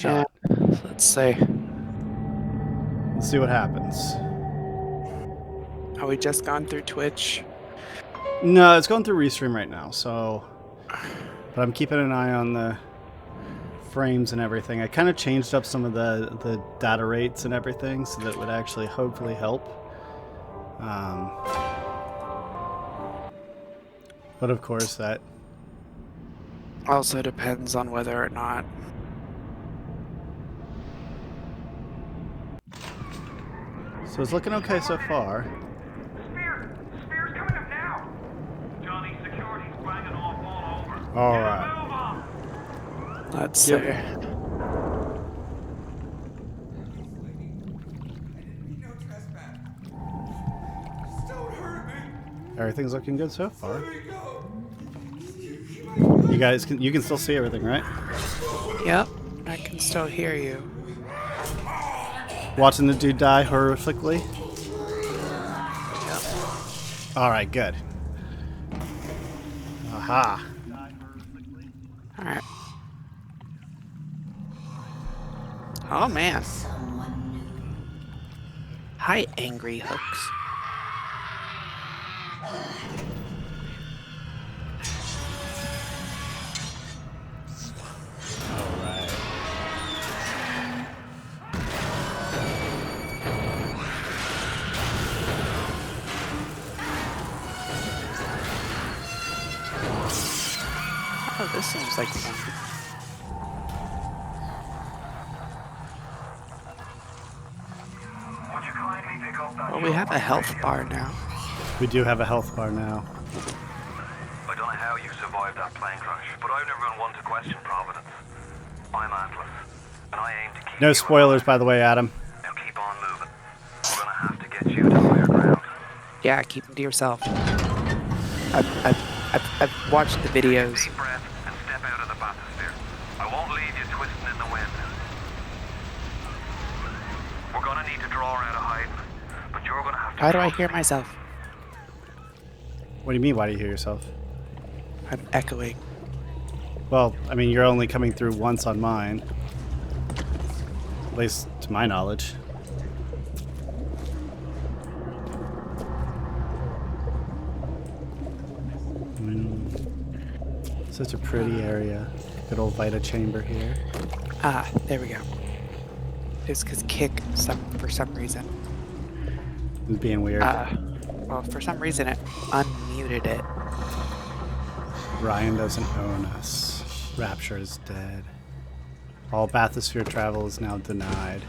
Yeah. shot. Let's see. Let's see what happens. Are we just gone through Twitch? No, it's going through Restream right now, so... But I'm keeping an eye on the frames and everything. I kind of changed up some of the data rates and everything so that would actually hopefully help. But of course that... Also depends on whether or not. So it's looking okay so far. Spear's coming up now. Johnny, security's banging off all over. Alright. Move on. Let's Yep. see. No trespass. Just don't hurt me. Everything's looking good so far. Let me go. You guys you can still see everything, right? Yep, I can still hear you. Watching the dude die horrifically. Yep. Alright, good. Aha. Alright. Oh man. Hi, angry hooks. Alright. Oh, this seems like fun. Would you kindly pick up that Well, we have a health bar now. We do have a health bar now. I don't know how you survived that plane crash, but I've never been one to question Providence. I'm Atlas, and I aim to keep No you spoilers, by the way, Adam. alive. Now keep on moving. We're gonna have to get you to higher ground. Yeah, keep them to yourself. I've watched the videos. Deep breath and step out of the bathysphere. I won't leave you twisting in the wind. We're gonna need to draw her out of hiding, but you're gonna have to. How do I hear myself? What do you mean, why do you hear yourself? I'm echoing. Well, I mean, you're only coming through once on mine. At least to my knowledge. Such a pretty area. Good old Vita chamber here. Ah, there we go. It's because kick for some reason. It's being weird. Well, for some reason it unmuted it. Ryan doesn't own us. Rapture is dead. All bathysphere travel is now denied.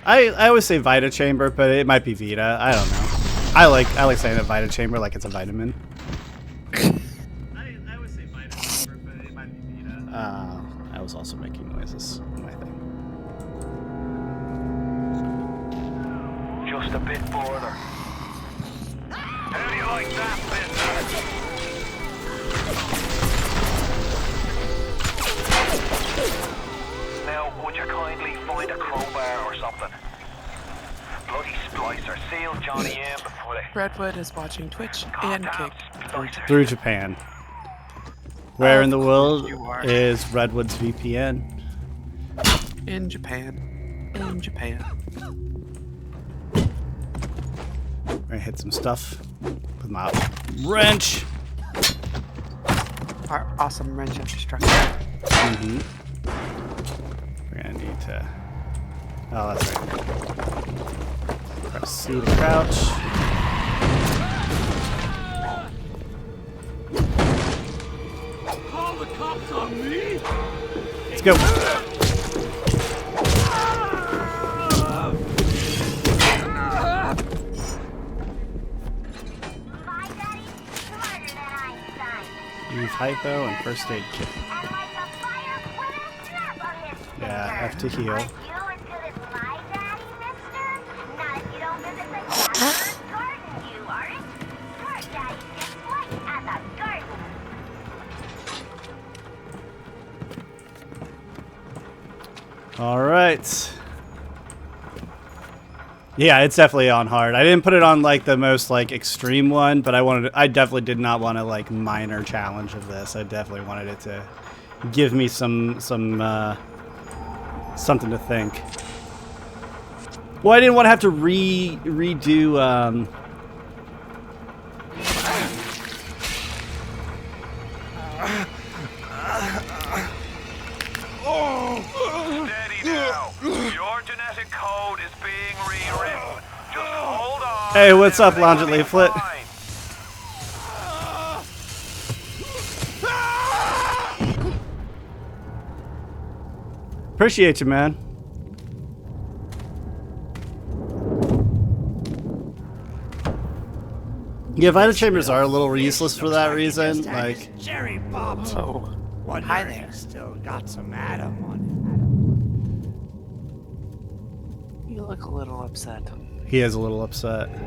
I always say Vita chamber, but it might be Vita. I don't know. I like saying a Vita chamber like it's a vitamin. I always say Vita chamber, but it might be Vita. I was also making noises on my thing. Just a bit further. How do you like that, business? Now, would you kindly find a crowbar or something? Bloody Splicer, seal Johnny in before they... Redwood is watching Twitch and kick. Through Japan. Where in the world you are. is Redwood's VPN? In Japan. In Japan. I'm gonna hit some stuff with my wrench. Our awesome wrench infrastructure. Mm-hmm. We're gonna need to. Oh, that's right. Press C to crouch. Call the cops on me? Let's go. Use hypo and first aid kit. Yeah, F to heal. All right. Yeah, it's definitely on hard. I didn't put it on like the most like extreme one, but I definitely did not want a like minor challenge of this. I definitely wanted it to give me something to think. Well, I didn't want to have to redo Steady now. Your genetic code is being rewritten. Just hold on. Hey, what's up, and Lounge everything will be Leaflet? fine. Appreciate you, man. Yeah, Vita Chambers are a little useless for that reason. Like, Jerry Bob. Oh, Wonder hi if there. he's still got some Adam on You look a little upset. he is a little upset. it.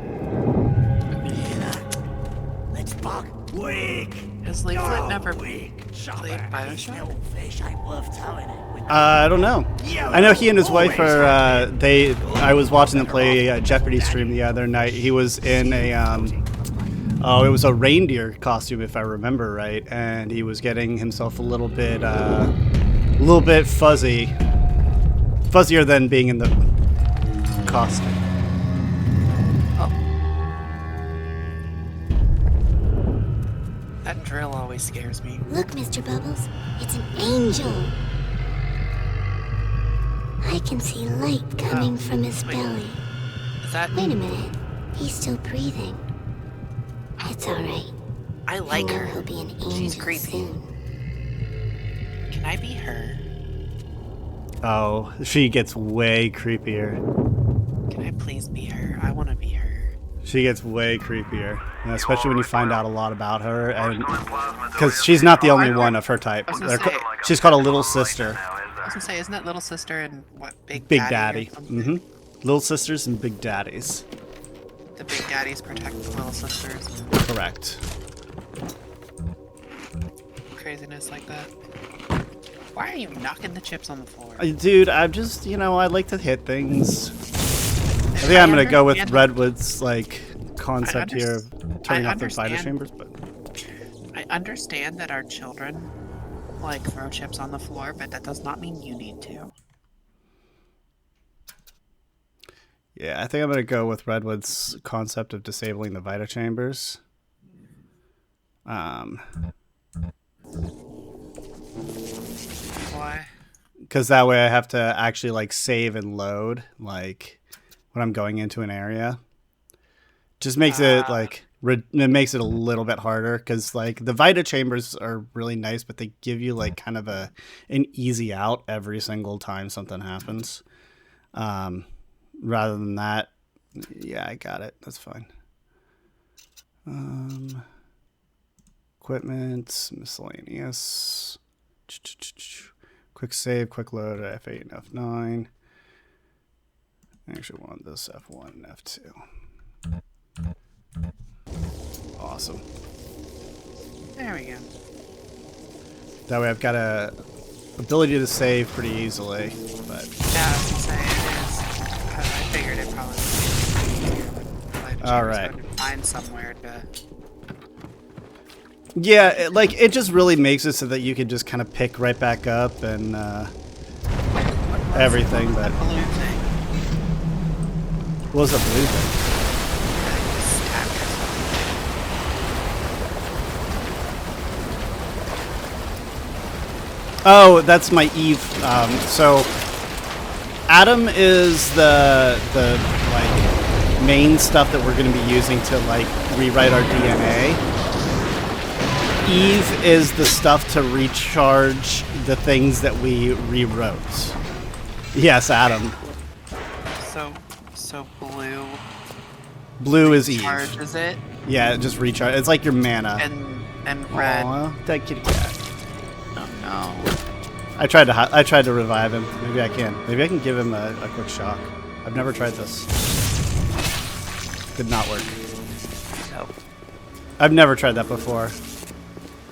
Let's talk weak. Has Leaflet never Weak. played Bioshock? No fish, I love telling it. With I don't know. I know he and his wife are. I was watching them play a Jeopardy stream the other night. He was in a. It was a reindeer costume, if I remember right, and he was getting himself a little bit fuzzy, fuzzier than being in the costume. That drill always scares me. Look, Mr. Bubbles, it's an angel. I can see light coming from his belly. Is that? Wait a minute, he's still breathing. It's all right. I like know her. He'll be an angel She's creepy. soon. Can I be her? Oh, she gets way creepier. Can I please be her? I want to be her. She gets way creepier, and especially when you find out a lot about her, and Plasma because she's not the only one of her type. I was gonna They're say- she's called a little sister. now, is I was there? gonna say, isn't that little sister and what Big Big Daddy? Daddy. or something? Little sisters and Big Daddies. The Big Daddies protect the little sisters. Correct. Craziness like that. Why are you knocking the chips on the floor? Dude, I'm just, I like to hit things. I think I'm gonna go with understand- Redwood's like concept here, of turning I off their Vita understand. chambers, but I understand that our children like throw chips on the floor, but that does not mean you need to. yeah, I think I'm gonna go with Redwood's concept of disabling the Vita chambers. Why? Because that way I have to actually like save and load like when I'm going into an area. Just makes it like it makes it a little bit harder because like the Vita chambers are really nice, but they give you like kind of an easy out every single time something happens. Rather than that, yeah, I got it. That's fine. Equipment, miscellaneous. Quick save, quick load at F8 and F9. I actually want this F1 and F2. Awesome. There we go. That way I've got a ability to save pretty easily, but Yeah, I was gonna say it is. I figured it probably would be. All right. Find somewhere to. yeah, it just really makes it so that you can just kind of pick right back up and everything. But That balloon thing. what was the blue thing? Oh, that's my Eve. So Adam is the like main stuff that we're going to be using to like rewrite our DNA. Eve is the stuff to recharge the things that we rewrote. Yes, Adam. So blue Blue is Eve. charges it, Yeah, it just recharge. It's like your mana. and red. Aw, that kitty cat. Oh no. I tried to revive him. Maybe I can. Maybe I can give him a quick shock. I've never tried this. Did not work. No. I've never tried that before.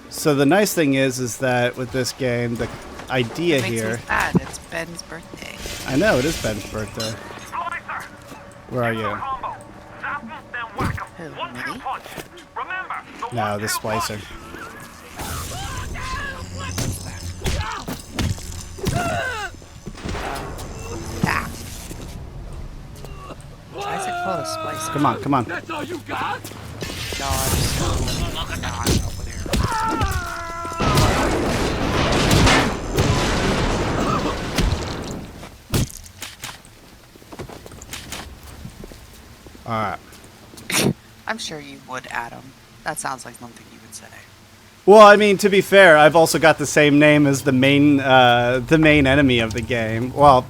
So the nice thing is that with this game, the idea It makes here. me sad. It's Ben's birthday. I know it is Ben's birthday. Splicer! Where are you? Combo. Zap 'em, then whack 'em. Who, 1-2 me? punch. Remember, the No, the 1-2 Splicer. Ah. Why is it called a splicer? Come on, come on. That's all you got? God, over there. Alright. I'm sure you would, Adam. That sounds like something you would say. Well, I mean, to be fair, I've also got the same name as the main enemy of the game. Well,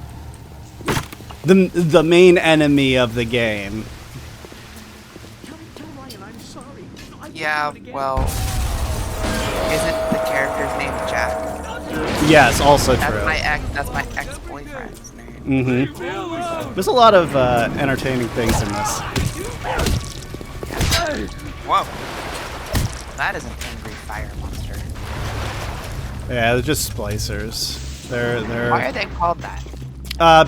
the main enemy of the game. Tell Ryan I'm sorry. I won't Yeah, do it again. well, isn't the character's name Jack? Yes, also That's true. my ex-boyfriend's name. Mm-hmm. There's a lot of entertaining things in this. Whoa. That is an angry fire monster. Yeah, they're just splicers. Why are they called that?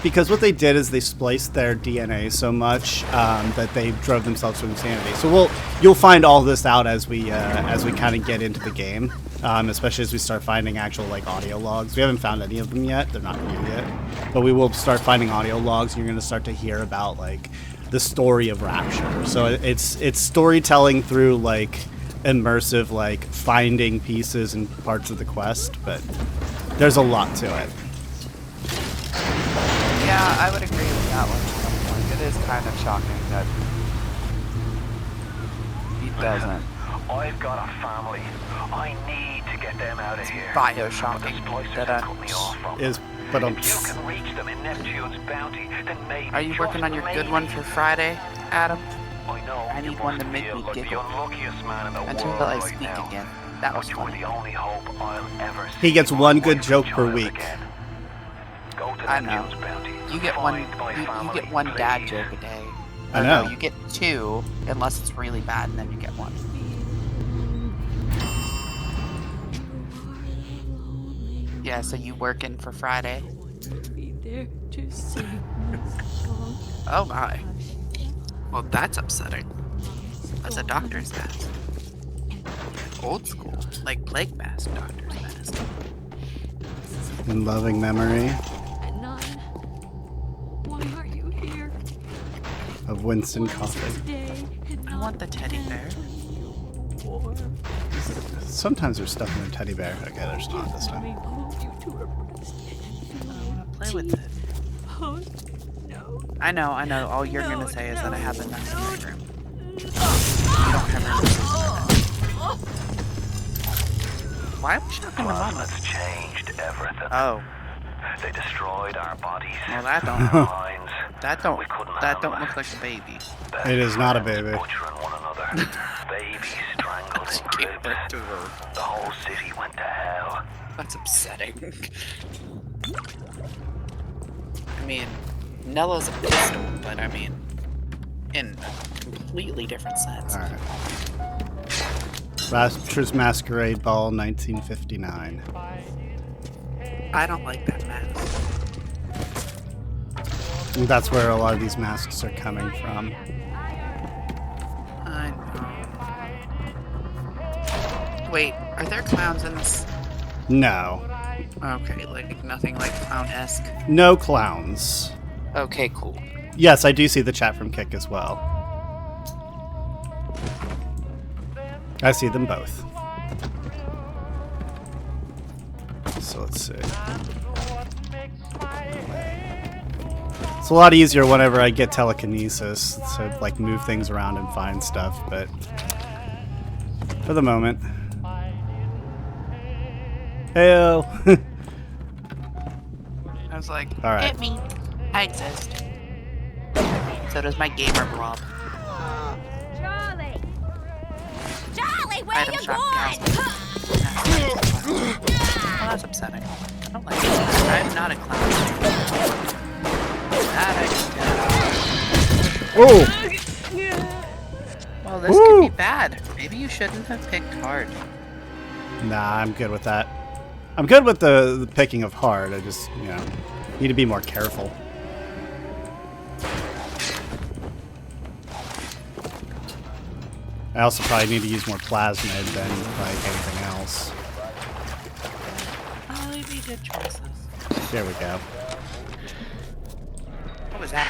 Because what they did is they spliced their DNA so much that they drove themselves to insanity. So you'll find all this out as we kind of get into the game, especially as we start finding actual like audio logs. We haven't found any of them yet; they're not here yet, but we will start finding audio logs. And you're going to start to hear about like the story of Rapture. So it's storytelling through like immersive, like finding pieces and parts of the quest, but there's a lot to it. Yeah, I would agree with that one at some point. It is kind of shocking that he doesn't. I've got a family. I need to get them out of here. Bioshocking Splicers that cut me off from Is but If you can reach them in Neptune's bounty, then maybe. Are you working on your good maybe- one for Friday, Adam? I know. I need you one must to make feel me like giggle. the unluckiest man in the Until world I right speak now. again. That was But you are funny. the only hope I'll ever He see gets my one good wife joke and per child week. again. Go to I know. Neptune's bounty. You get one. Find my You family, get one dad please. joke a day. I Or know. No, you get two, unless it's really bad, and then you get one. Yeah, so you working for Friday? Be there to sing my song. Oh my. Well, that's upsetting. That's a doctor's mask. Old school, like plague mask doctor's mask. In loving memory And none. Why aren't you here? of Winston coughing. Today and I want the teddy bear. warm. Sometimes there's stuff in a teddy bear. Okay, there's not this time. Hold you to her breast. I want to play with it. Oh, no. I know. All you're No, gonna say is that I have enough in my room. You don't have enough. Why am I shocking the mama? Planets changed everything. Oh, They destroyed our bodies. well that our don't minds. that don't We couldn't that handle don't it. look like a baby. It is not a Friends baby. Butchering one another. Babies strangled in cribs. The whole city went to hell. That's upsetting. I mean, Nello's a pistol, but I mean, in a completely different sense. Alright. Rapture's Masquerade Ball 1959. I don't like that mask. And that's where a lot of these masks are coming from. I know. Wait, are there clowns in this? No. Okay, like nothing like clown-esque. No clowns. Okay, cool. Yes, I do see the chat from Kick as well. I see them both. So let's see. It's a lot easier whenever I get telekinesis to like move things around and find stuff, but for the moment. Heyo. I was like, All right. hit me. I exist. So does my gamer blob. Charlie! Charlie, where Item you shop going? Well, that's upsetting. I don't like it. I'm not a clown. That I Oh! can get. Well, this Woo! could be bad. Maybe you shouldn't have picked hard. Nah, I'm good with that. I'm good with the picking of hard. I just, need to be more careful. I also probably need to use more plasmid than like anything else. Oh, they made good choices. There we go. What was that?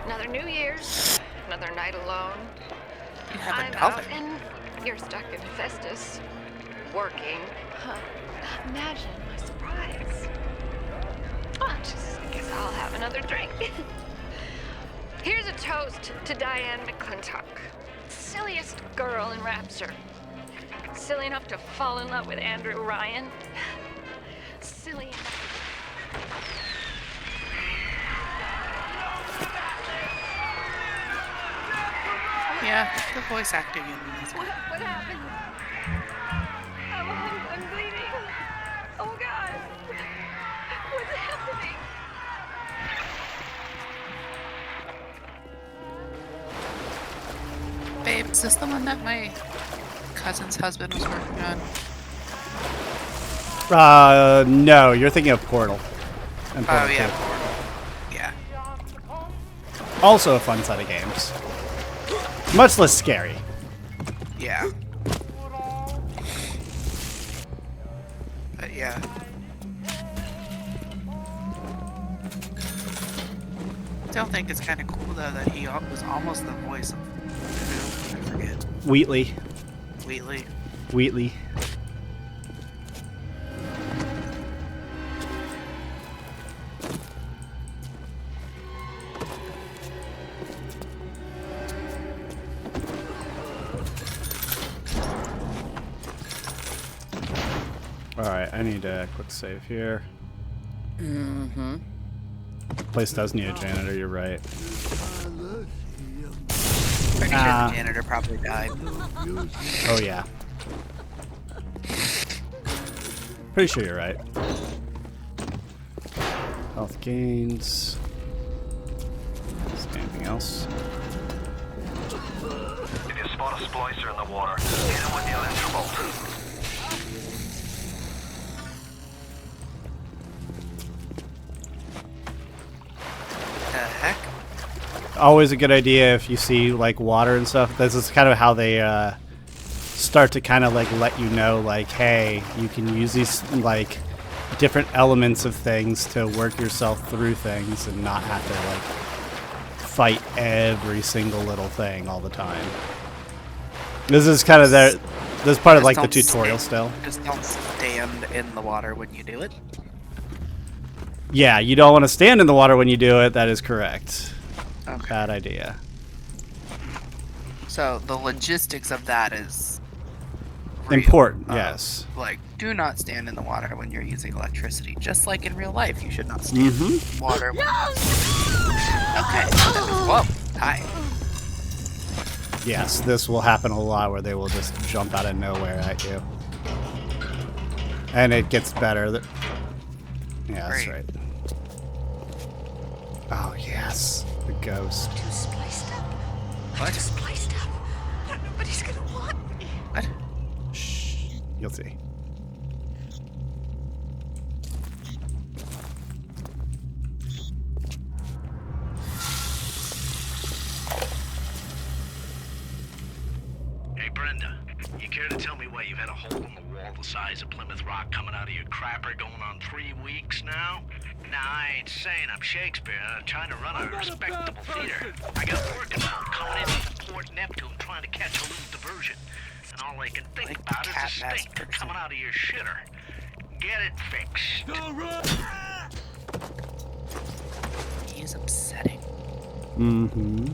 Another New Year's, another night alone. You have a I'm out dolphin. and you're stuck in Festus. Working. Huh. Imagine my surprise. Oh, just, I guess I'll have another drink. Here's a toast to Diane McClintock. Silliest girl in Rapture. Silly enough to fall in love with Andrew Ryan. Silly enough. Yeah, the voice acting in this. What happened? Oh, I'm bleeding. Oh, God. What's happening? Babe, is this the one that my cousin's husband was working on? No, you're thinking of Portal. And Oh, Portal yeah. 2. Yeah. Also a fun set of games. Much less scary. Yeah. But yeah. I still think it's kind of cool though that he was almost the voice of I forget. Wheatley. Wheatley. Wheatley. Alright, I need a quick save here. Mm-hmm. Place does need a janitor, you're right. Pretty sure the janitor probably died. Oh yeah. Pretty sure you're right. Health gains. Is there anything else? If you spot a splicer in the water, hit him with the electrobolt. The heck? Always a good idea if you see like water and stuff. This is kind of how they start to kind of like let you know like, hey, you can use these like different elements of things to work yourself through things and not have to like fight every single little thing all the time. This is kind of this is part of like the tutorial still. Just don't stand in the water when you do it. Yeah, you don't want to stand in the water when you do it. That is correct. Okay. Bad idea. So the logistics of that is real. Important, yes. Like, do not stand in the water when you're using electricity. Just like in real life, you should not stand in water. Okay. Whoa. Hi. Yes, this will happen a lot where they will just jump out of nowhere at you. And it gets better. Yeah, that's Great. right. Oh, yes. The ghost. Too spliced up. What? Too spliced up. Nobody's gonna want me. What? Shh. You'll see. Hey, Brenda, you care to tell me why you've had a hole in the wall the size of Plymouth Rock coming out of your crapper going on 3 weeks now? Nah, I ain't saying I'm Shakespeare. I'm trying to run a respectable theater. I got work about coming in from Port Neptune trying to catch a little diversion. And all I can think Like the about is cat the mask stink person. coming out of your shitter. Get it fixed. He is upsetting. Mm-hmm.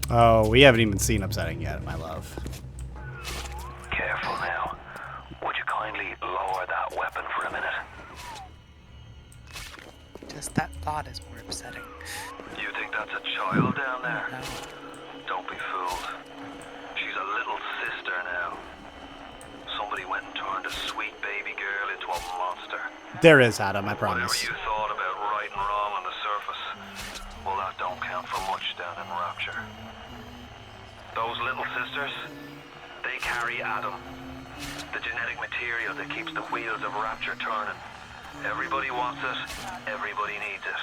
Oh, we haven't even seen upsetting yet, my love. Careful now. Would you kindly lower that weapon for a minute? Just that thought is more upsetting. You think that's a child down there? No. Don't be fooled. She's a little sister now. Somebody went and turned a sweet baby girl into a monster. There is, Adam, I Whatever promise. you thought about right and wrong on the surface, well, that don't count for much down in Rapture. Those little sisters, they carry Adam, the genetic material that keeps the wheels of Rapture turning. Everybody wants it, everybody needs it.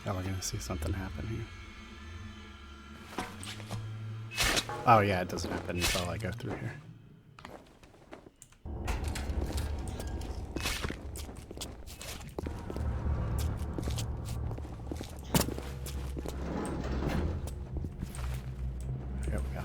Oh, we're gonna see something happen here. Oh yeah, it doesn't happen until I go through here. Here we go.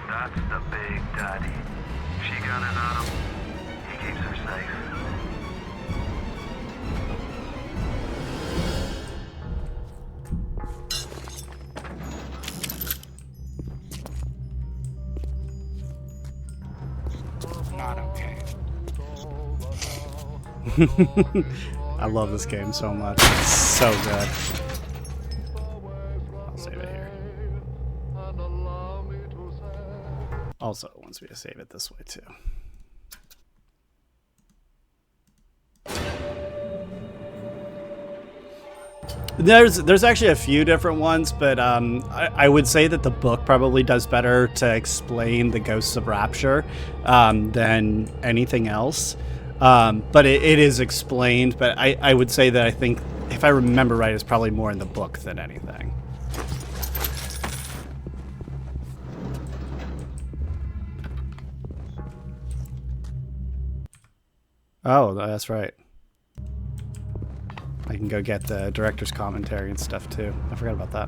That's the Big Daddy. She got it on him. He keeps her safe. Not okay. I love this game so much. It's so good. I'll save it here. Also, it wants me to save it this way too. There's actually a few different ones, but I would say that the book probably does better to explain the ghosts of Rapture than anything else. But it is explained, but I would say that I think, if I remember right, it's probably more in the book than anything. Oh, that's right. I can go get the director's commentary and stuff too. I forgot about that.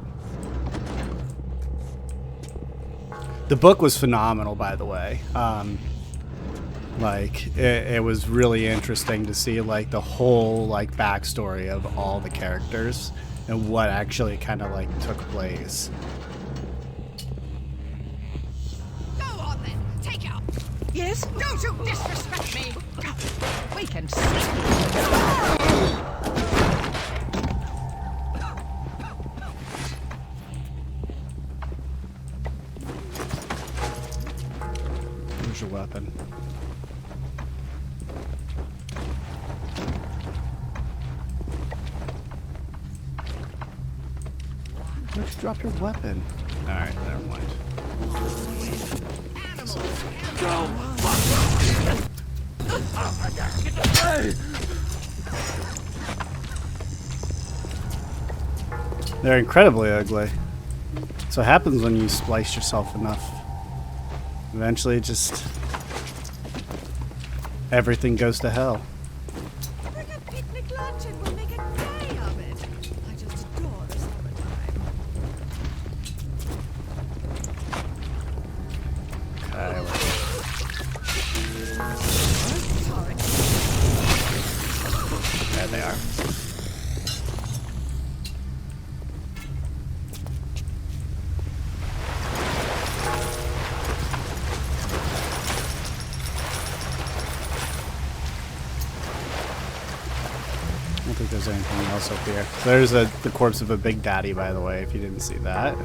The book was phenomenal, by the way. Like it was really interesting to see like the whole like backstory of all the characters and what actually kind of like took place. Go on then, take out. Yes? Don't you disrespect me. We can see. Here's your weapon. Where'd you drop your weapon? Alright, never mind. They're incredibly ugly. So it happens when you splice yourself enough. Eventually, just everything goes to hell. Bring a picnic lunch and we'll make a day of it. I just adore the summertime. Sorry. There they are. I don't think there's anything else up here. There's the corpse of a Big Daddy, by the way, if you didn't see that.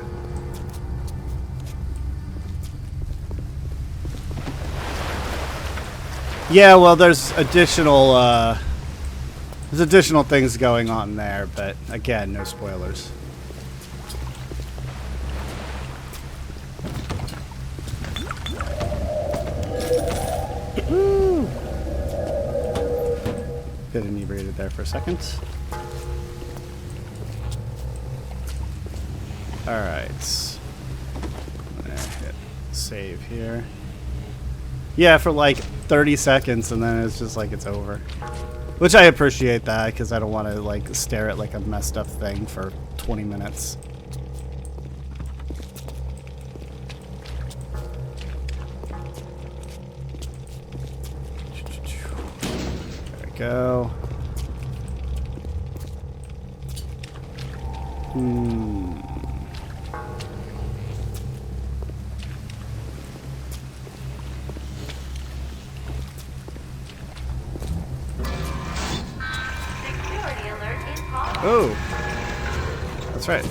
Yeah, well, there's additional things going on there, but again, no spoilers. Woo! Bit inebriated there for a second. Alright. I'm gonna hit save here. Yeah, for like 30 seconds, and then it's just like it's over. Which I appreciate that, because I don't want to like stare at like a messed up thing for 20 minutes. There we go. Security alert in progress. Oh. That's right.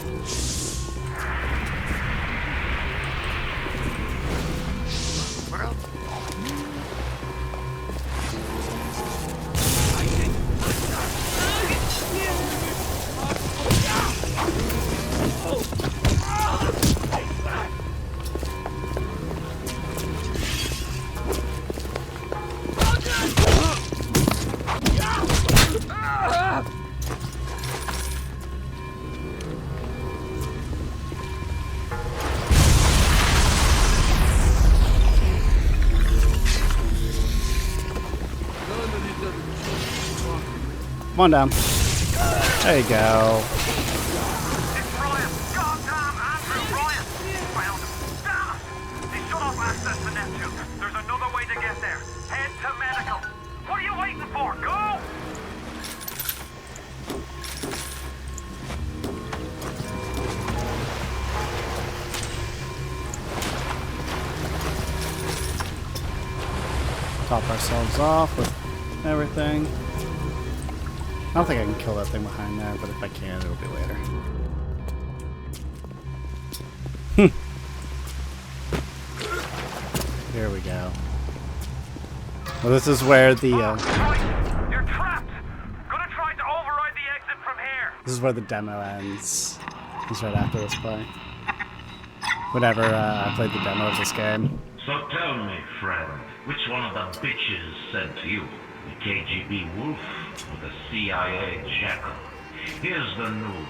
World. Come on down. There you go. It's Brian! Goddamn Andrew Brian! Found him. Damn it! They shut off access to Neptune. There's another way to get there. Head to medical. What are you waiting for? Go! Top ourselves off with everything. I don't think I can kill that thing behind there, but if I can, it'll be later. Here we go. Well, this is where the You're trapped! Gonna try to override the exit from here! this is where the demo ends. It's right after this play. Whenever I played the demo of this game. So tell me, friend, which one of the bitches sent to you? The KGB wolf or the CIA jackal? Here's the news.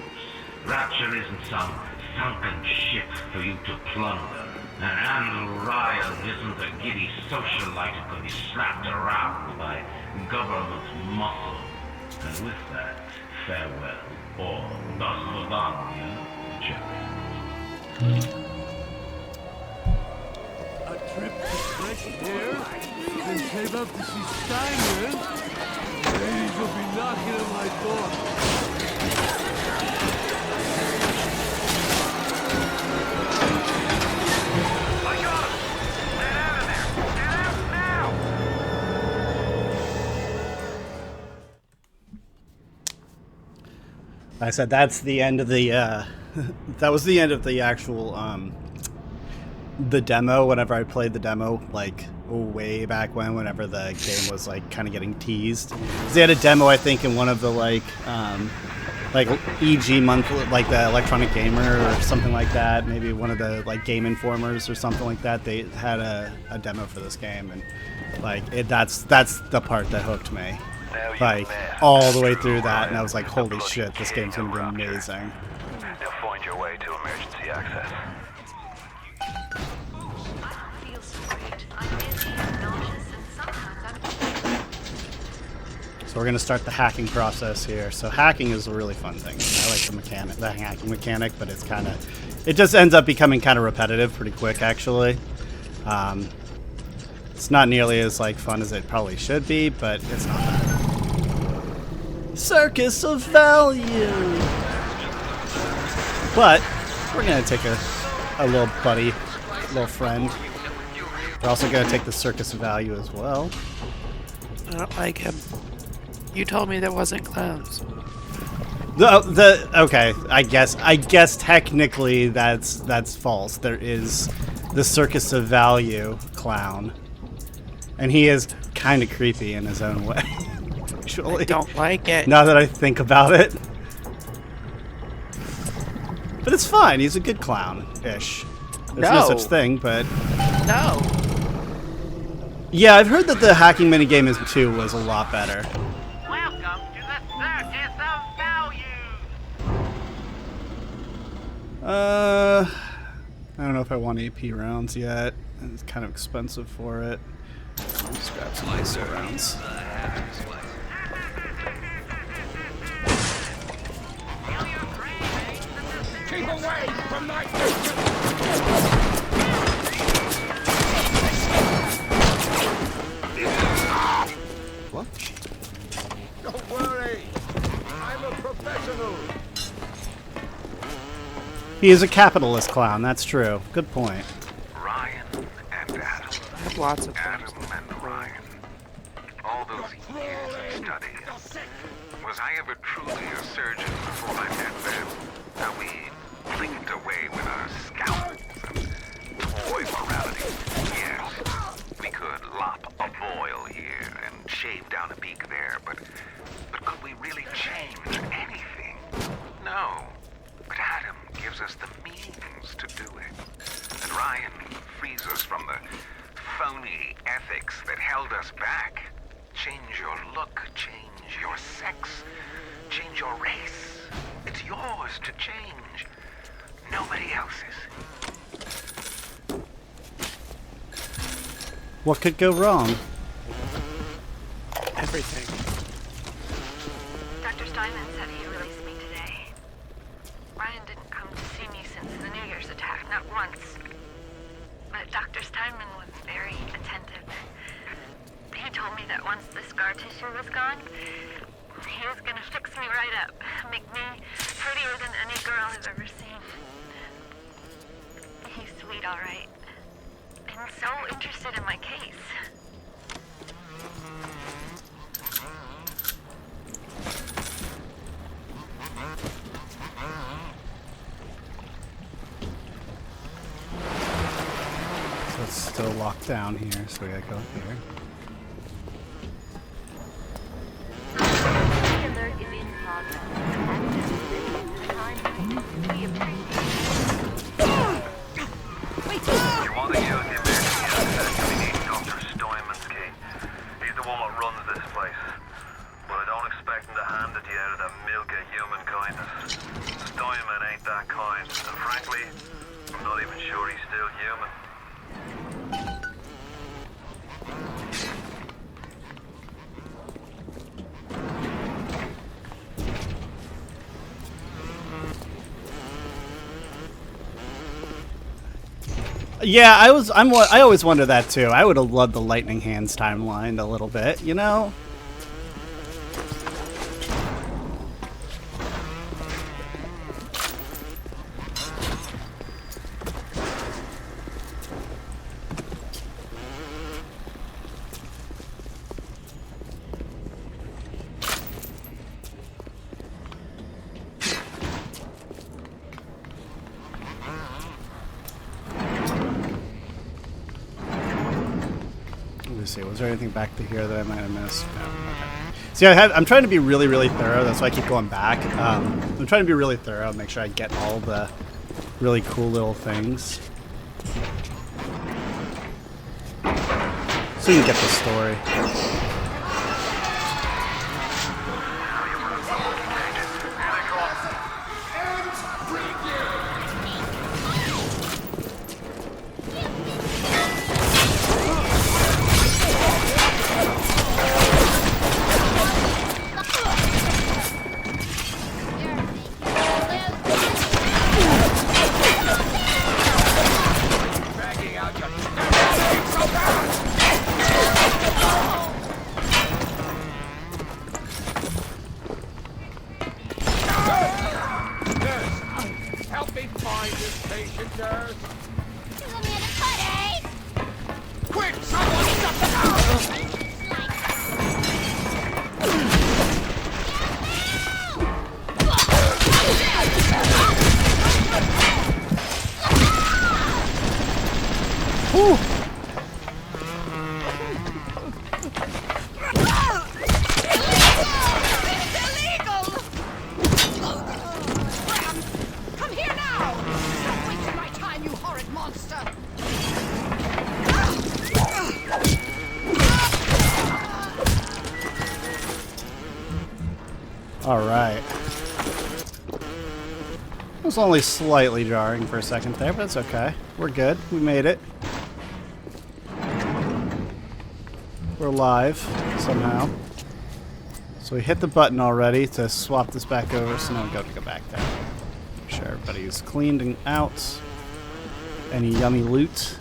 Rapture isn't some sunken ship for you to plunder. And Andrew Ryan isn't a giddy socialite who can be slapped around by government muscle. And with that, farewell. Or до свидания, Jerry. A trip to fresh air? Then save up to see Steiner? Ladies will be knocking at my door. I got him! Get out of there! Get out now! I said that's the end of the that was the end of the actual the demo. Whenever I played the demo, like way back whenever the game was like kind of getting teased, 'cause they had a demo, I think, in one of the like EG month, like the Electronic Gamer or something like that. Maybe one of the like Game Informers or something like that. They had a demo for this game, and like that's the part that hooked me. Like all the way through that, and I was like, holy shit, this game's gonna be amazing. Now find your way to emergency access. Feels so great. I'm dizzy and nauseous, and sometimes I'm So we're gonna start the hacking process here. So hacking is a really fun thing. I like the hacking mechanic, but it just ends up becoming kind of repetitive pretty quick, actually. It's not nearly as like fun as it probably should be, but it's not bad. Circus of value. But we're gonna take a little buddy, little friend. We're also gonna take the circus of value as well. I don't like him. You told me there wasn't clowns. Okay, I guess technically that's false. There is the Circus of Value clown, and he is kind of creepy in his own way. Actually, I don't like it. now that I think about it, but it's fine. He's a good clown-ish. There's no such thing, but No. yeah, I've heard that the hacking minigame in 2 was a lot better. Welcome to the Circus of Value! I don't know if I want AP rounds yet. It's kind of expensive for it. I'll just grab some ISO rounds. Keep away from my... What? Don't worry. I'm a professional. He is a capitalist clown, that's true. Good point. Ryan and Adam. I have lots of Adam things. and Ryan. All those years of study. Was I ever truly a surgeon before I met them? Now we No. But Adam gives us the means to do it. And Ryan frees us from the phony ethics that held us back. Change your look, change your sex, change your race. It's yours to change. Nobody else's. What could go wrong? Everything. Dr. Steinman said he released me today. Ryan didn't come to see me since the New Year's attack, not once. But Dr. Steinman was very attentive. He told me that once the scar tissue was gone, he was gonna fix me right up, make me prettier than any girl I've ever seen. He's sweet, all right. And so interested in my case. So it's still locked down here, so we gotta go here. Alert is in progress. You want to use the emergency access, we need Dr. Steinman's key. He's the one that runs this place. But I don't expect him to hand it to you out of the milk of human kindness. Steinman ain't that kind, and frankly, I'm not even sure he's still human. Yeah, I always wonder that too. I would have loved the Lightning Hands timeline a little bit, you know? See, was there anything back to here that I might have missed? No. Okay. See, I'm trying to be really, really thorough. That's why I keep going back. I'm trying to be really thorough, make sure I get all the really cool little things. So you can get the story. Alright. It was only slightly jarring for a second there, but it's okay. We're good. We made it. We're live, somehow. So we hit the button already to swap this back over, so now we go back there. Make sure everybody's cleaned and out. Any yummy loot?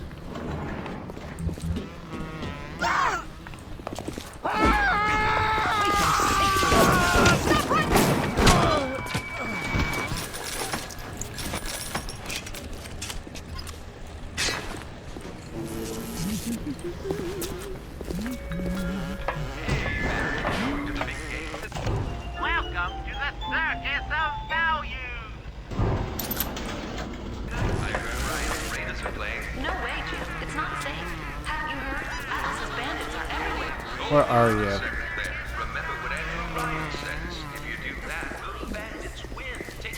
Where are you? Remember what Ryan says. If you do that, little bandits win. Take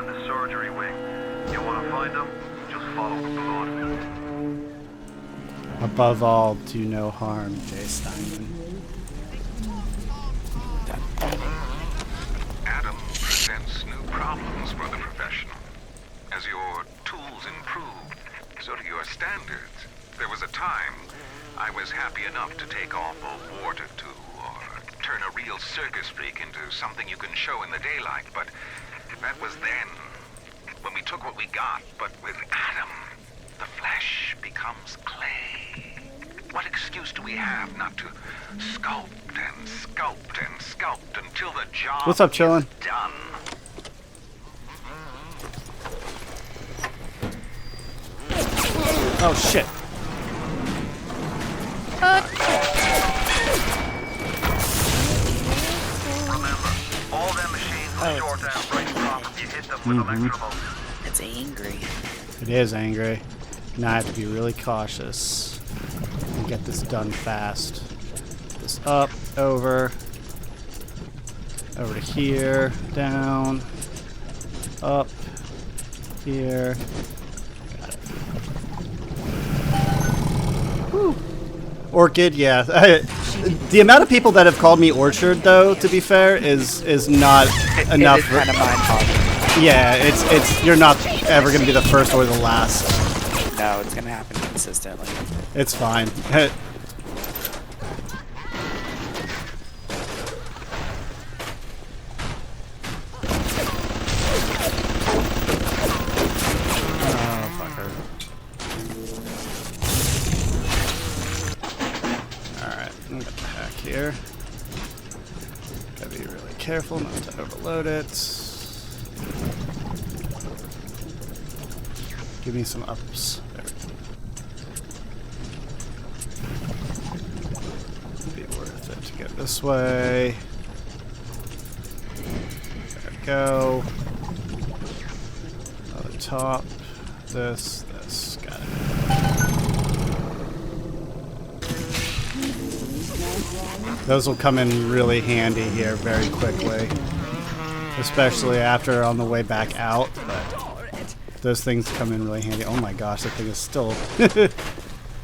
in the surgery wing. You want to find them? Just follow the blood. Above all, do no harm, Jay Steinman. Adam presents new problems for the professional. As your tools improve, so do your standards. There was a time I was happy enough to take off a wart or two, or turn a real circus freak into something you can show in the daylight, but that was then, when we took what we got. But with Adam, the flesh becomes clay. What excuse do we have not to sculpt and sculpt and sculpt until the job What's up, chillin'? is done? Oh shit. Remember, all them machines will short out right across if you hit them with electrobulbs. It's angry. It is angry. Now I have to be really cautious and get this done fast. This up, over to here, down, up, here. Got it. Whew. Orchid, yeah. The amount of people that have called me Orchard, though, to be fair, is not enough. It is kind of mind-boggling. Yeah, it's you're not ever gonna be the first or the last. No, it's gonna happen consistently. It's fine. Here. Gotta be really careful not to overload it. Give me some ups. There we go. Be worth it to get this way. There we go. On the top. This. Got it. Those will come in really handy here very quickly. Especially after on the way back out, but those things come in really handy. Oh my gosh, that thing is still...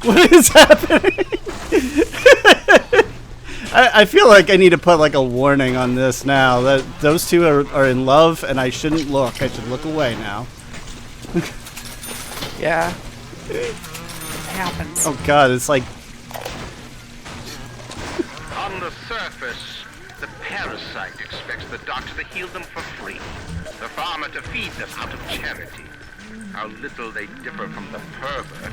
What is happening? I feel like I need to put like a warning on this now, that those two are in love and I shouldn't look. I should look away now. Yeah. It happens. Oh god, it's like... On the surface, the parasite expects the doctor to heal them for free, the farmer to feed them out of charity. How little they differ from the pervert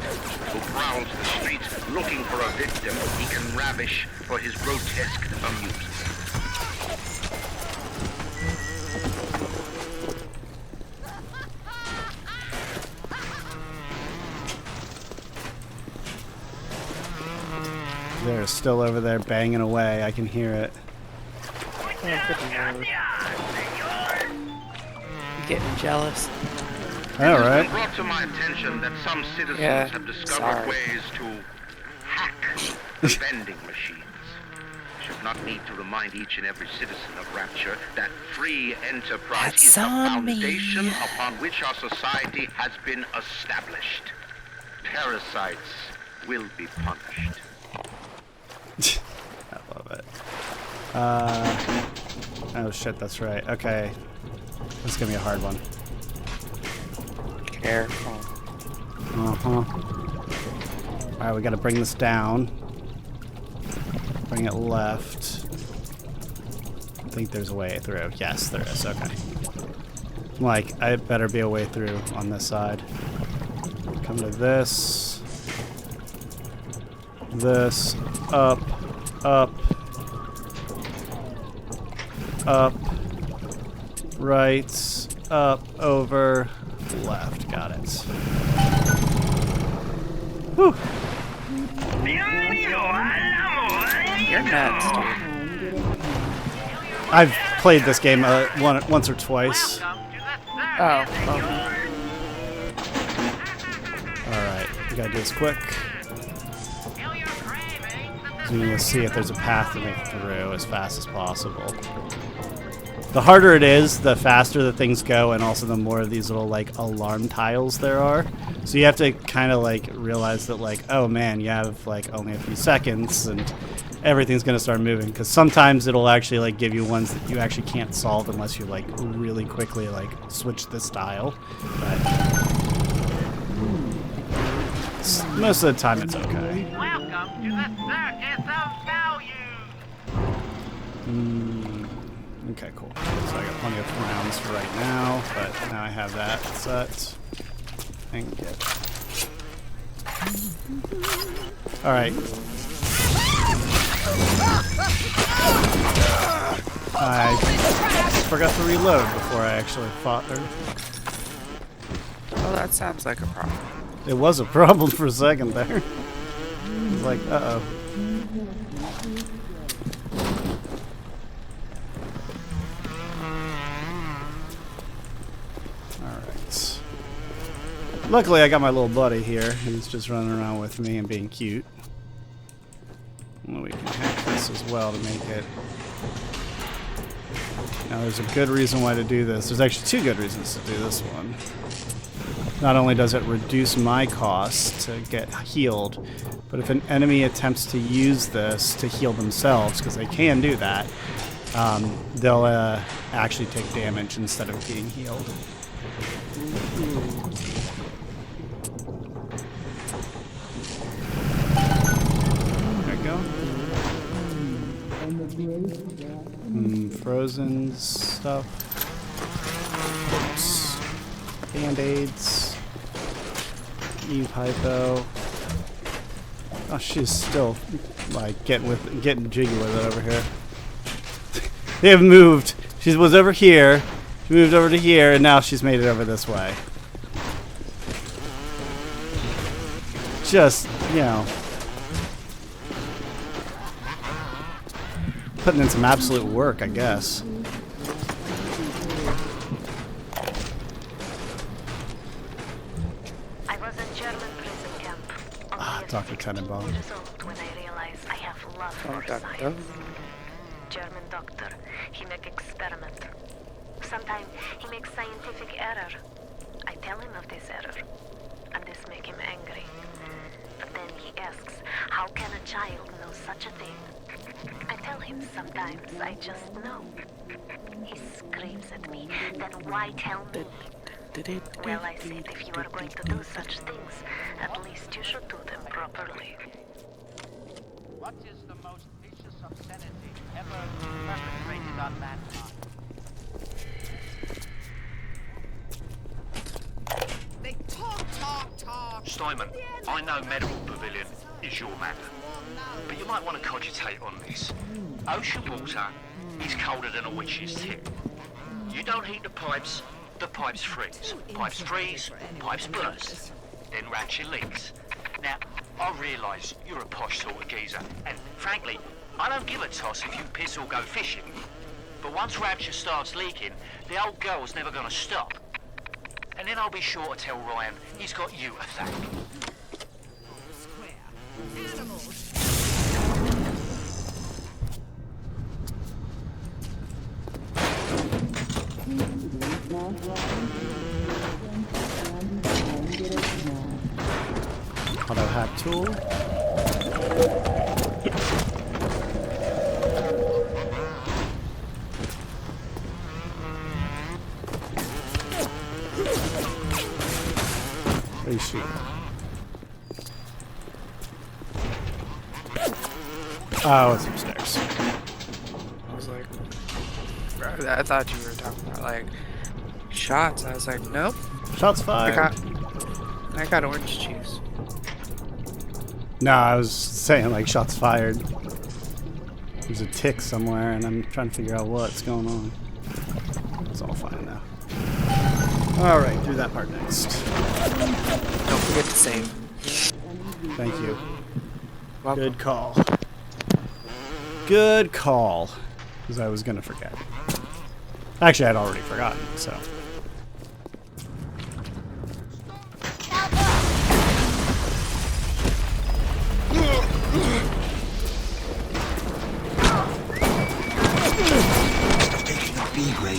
who prowls the streets looking for a victim he can ravish for his grotesque amusement. They're still over there banging away. I can hear it. I'm getting jealous. All right. It has been brought to my attention that some citizens have discovered ways to hack the vending machines. I should not need to remind each and every citizen of Rapture that free enterprise is the foundation upon which our society has been established. Parasites will be punished. I love it. Oh shit, that's right. Okay. This is gonna be a hard one. Careful. Alright, we gotta bring this down. Bring it left. I think there's a way through. Yes, there is. Okay. Like, I better be a way through on this side. Come to this. This. Up. Up. Up. Right. Up. Over. Left. Got it. Whew. You're nuts, dude. I've played this game once or twice. Oh. Alright, we gotta do this quick. So we need to see if there's a path to make it through as fast as possible. The harder it is, the faster the things go, and also the more of these little like alarm tiles there are. So you have to kind of like realize that like, oh man, you have like only a few seconds and everything's gonna start moving. Because sometimes it'll actually like give you ones that you actually can't solve unless you like really quickly like switch this tile. But most of the time it's okay. Welcome to the Circus of Value. Okay, cool. So I got plenty of rounds for right now, but now I have that set. And get. All right. I forgot to reload before I actually fought her. Well, that sounds like a problem. It was a problem for a second there. Like, uh-oh. Alright. Luckily, I got my little buddy here. He's just running around with me and being cute. Well, we can hack this as well to make it... Now, there's a good reason why to do this. There's actually two good reasons to do this one. Not only does it reduce my cost to get healed, but if an enemy attempts to use this to heal themselves, because they can do that, they'll actually take damage instead of being healed. There we go. Frozen stuff. Oops. Band-aids. Eve hypo. Oh, she's still like getting jiggy with it over here. They have moved. She was over here. She moved over to here, and now she's made it over this way. Just, you know, putting in some absolute work, I guess. I was in German prison camp. Dr. Tenenbaum. When I realized I have love for science. German doctor, he make experiment. Sometimes he makes scientific error. I tell him of this error, and this make him angry. But then he asks, how can a child know such a thing? I tell him sometimes I just know. He screams at me, then why tell me? Well, I said, if you are going to do such things, at least you should do them properly. What is the most vicious obscenity ever perpetrated on mankind? They talk. Steinman, I know Medical Pavilion is your matter, but you might want to cogitate on this. Ocean water is colder than a witch's tip. You don't heat the pipes freeze. Pipes freeze, pipes burst. Then Rapture leaks. Now, I realise you're a posh sort of geezer, and frankly, I don't give a toss if you piss or go fishing. But once Rapture starts leaking, the old girl's never gonna stop. And then I'll be sure to tell Ryan he's got you to thank. Auto hack tool. Where is she? Oh, it's upstairs. I was like, I thought you were talking about like shots. I was like, nope. Shots fired. I got orange juice. No, I was saying like shots fired. There's a tick somewhere, and I'm trying to figure out what's going on. It's all fine now. All right, do that part next. Don't forget to save. Thank you. Welcome. Good call. Good call. Because I was gonna forget. Actually, I'd already forgotten, so. B-grade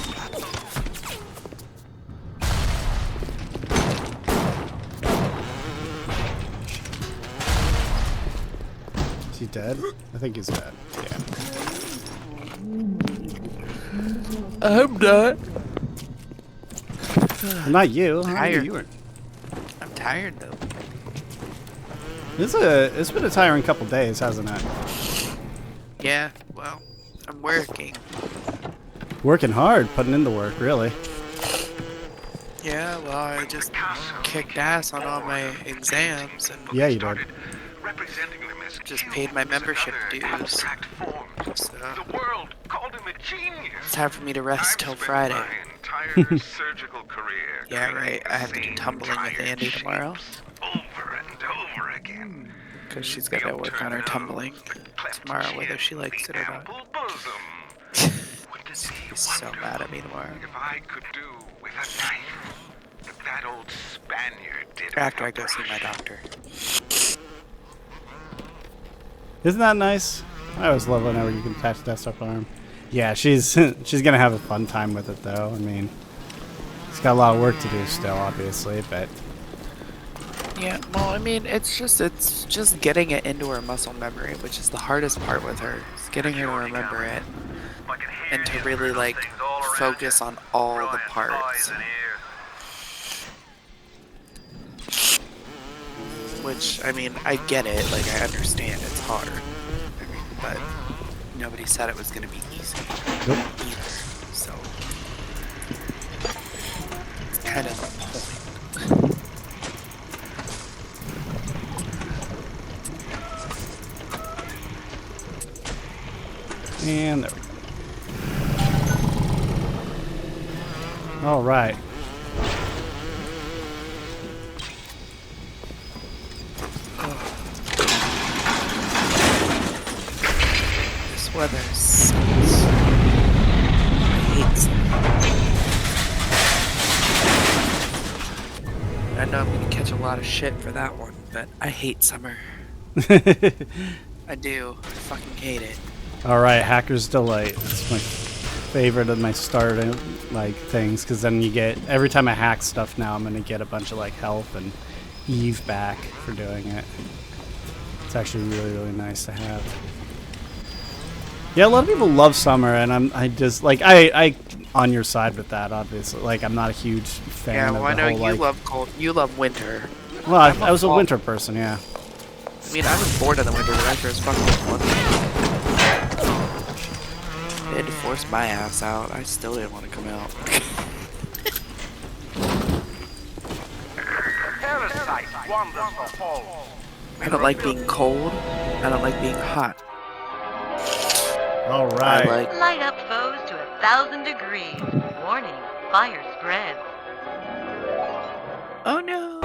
he dead? I think he's dead. Yeah. I'm not. Not you. Tired. You were. I'm tired though. It's been a tiring couple days, hasn't it? Yeah, well, I'm working. Working hard, putting in the work, really. Yeah, well, I just kicked ass on all my exams and Yeah, you did. just paid my membership dues. So The world called him a genius. it's time for me to rest till Friday. My entire surgical career. Yeah, right. I have to do tumbling with Andy tomorrow. Over and over again. Because she's got to work on her tumbling tomorrow, whether she likes it or not. She's so mad at me tomorrow. If I could do with a knife that old Spaniard did. After I go see my doctor. Isn't that nice? I always love whenever you can patch that stuff on. Yeah, she's gonna have a fun time with it though. I mean, she's got a lot of work to do still, obviously, but Yeah, well, I mean, it's just getting it into her muscle memory, which is the hardest part with her. Is getting her to remember it and to really like focus on all the parts. Which, I mean, I get it, like, I understand it's hard, but nobody said it was going to be easy. Nope. Either, so, it's kind of the point. and there we go. All right. This weather sucks. I hate summer. I know I'm going to catch a lot of shit for that one, but I hate summer. I do. I fucking hate it. All right, Hacker's Delight. It's my favorite of my starting like things, because then you get every time I hack stuff now, I'm gonna get a bunch of like health and Eve back for doing it. It's actually really nice to have. Yeah, a lot of people love summer, and I just like I on your side with that, obviously. Like, I'm not a huge fan. Yeah, well, of the I know whole, you like, love cold. You love winter. Well, I was a winter person, yeah. I mean, I was bored of the winter, but after it's fucking fun. They had to force my ass out. I still didn't want to come out. I don't like being cold. I don't like being hot. All right. Light up foes to 1,000 degrees. Warning, fire spread. Oh no.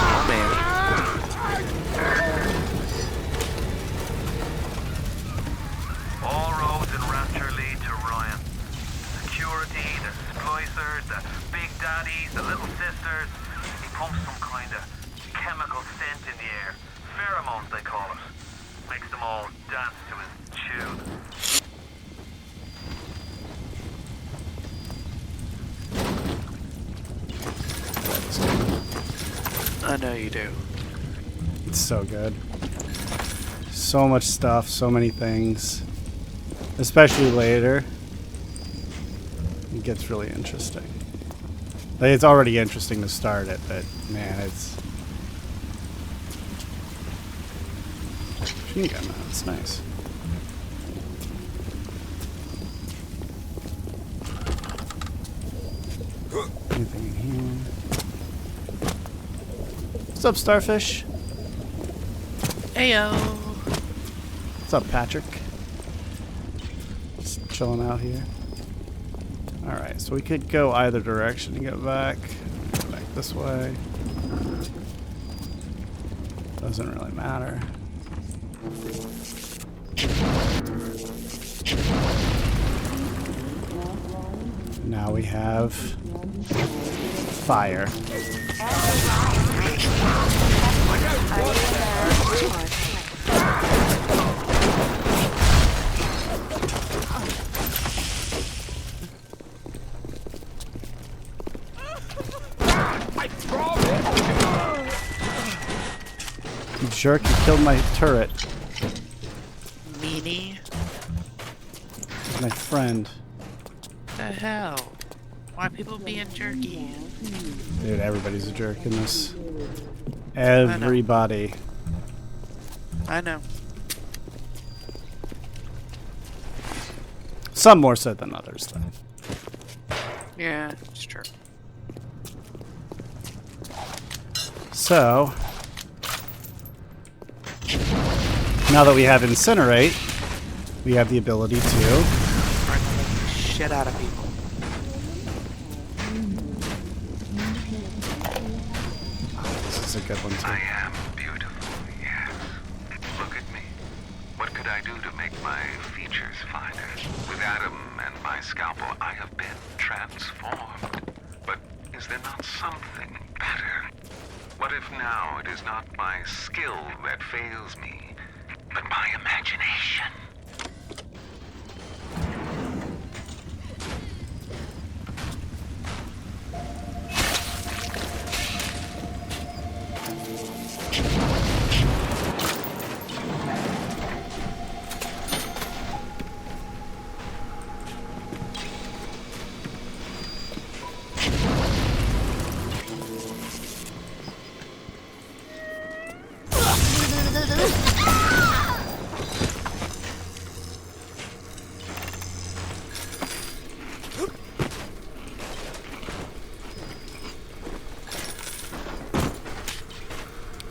Oh man. All roads in Rapture lead to Ryan. Security, the Splicers, the Big Daddies, the Little Sisters. He pumps some kind of chemical scent in the air. Pheromones, they call it. Makes them all dance to his tune. I know you do. It's so good. So much stuff, so many things. Especially later. It gets really interesting. Like, it's already interesting to start it, but man, it's... Machine gun, that's nice. Anything in here? What's up, Starfish? Heyo. What's up, Patrick? Just chilling out here. Alright, so we could go either direction to get back. Go back this way. Doesn't really matter. Now we have fire. jerk, you killed my turret. Meanie. My friend. The hell? Why people being jerky? Dude, everybody's a jerk in this. Everybody. I know. Some more so than others, though. Yeah, it's true. So, now that we have Incinerate, we have the ability to Shit out of people. Oh, this is a good one too. I am beautiful, yes. Look at me. What could I do to make my features finer? With Adam and my scalpel, I have been transformed. But is there not something better? What if now it is not my skill that fails me, but my imagination?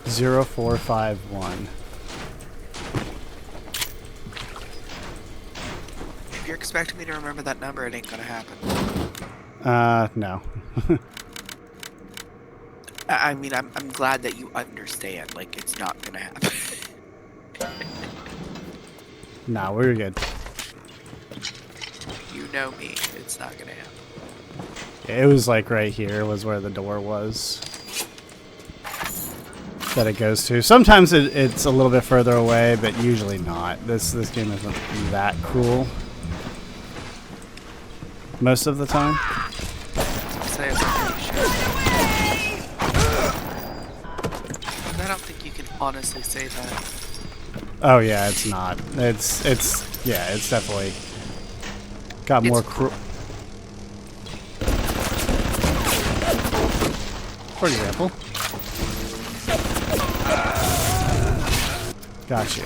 Zero 451. If you're expecting me to remember that number, it ain't gonna happen. No. I mean, I'm glad that you understand. Like, it's not gonna happen. Nah, we're good. You know me. It's not gonna happen. It was like right here was where the door was that it goes to. Sometimes it's a little bit further away, but usually not. This game isn't that cruel. Most of the time. Say it's pretty sure. I don't think you can honestly say that. Oh yeah, it's not. It's yeah, it's definitely got more cruel. For example. Gotcha.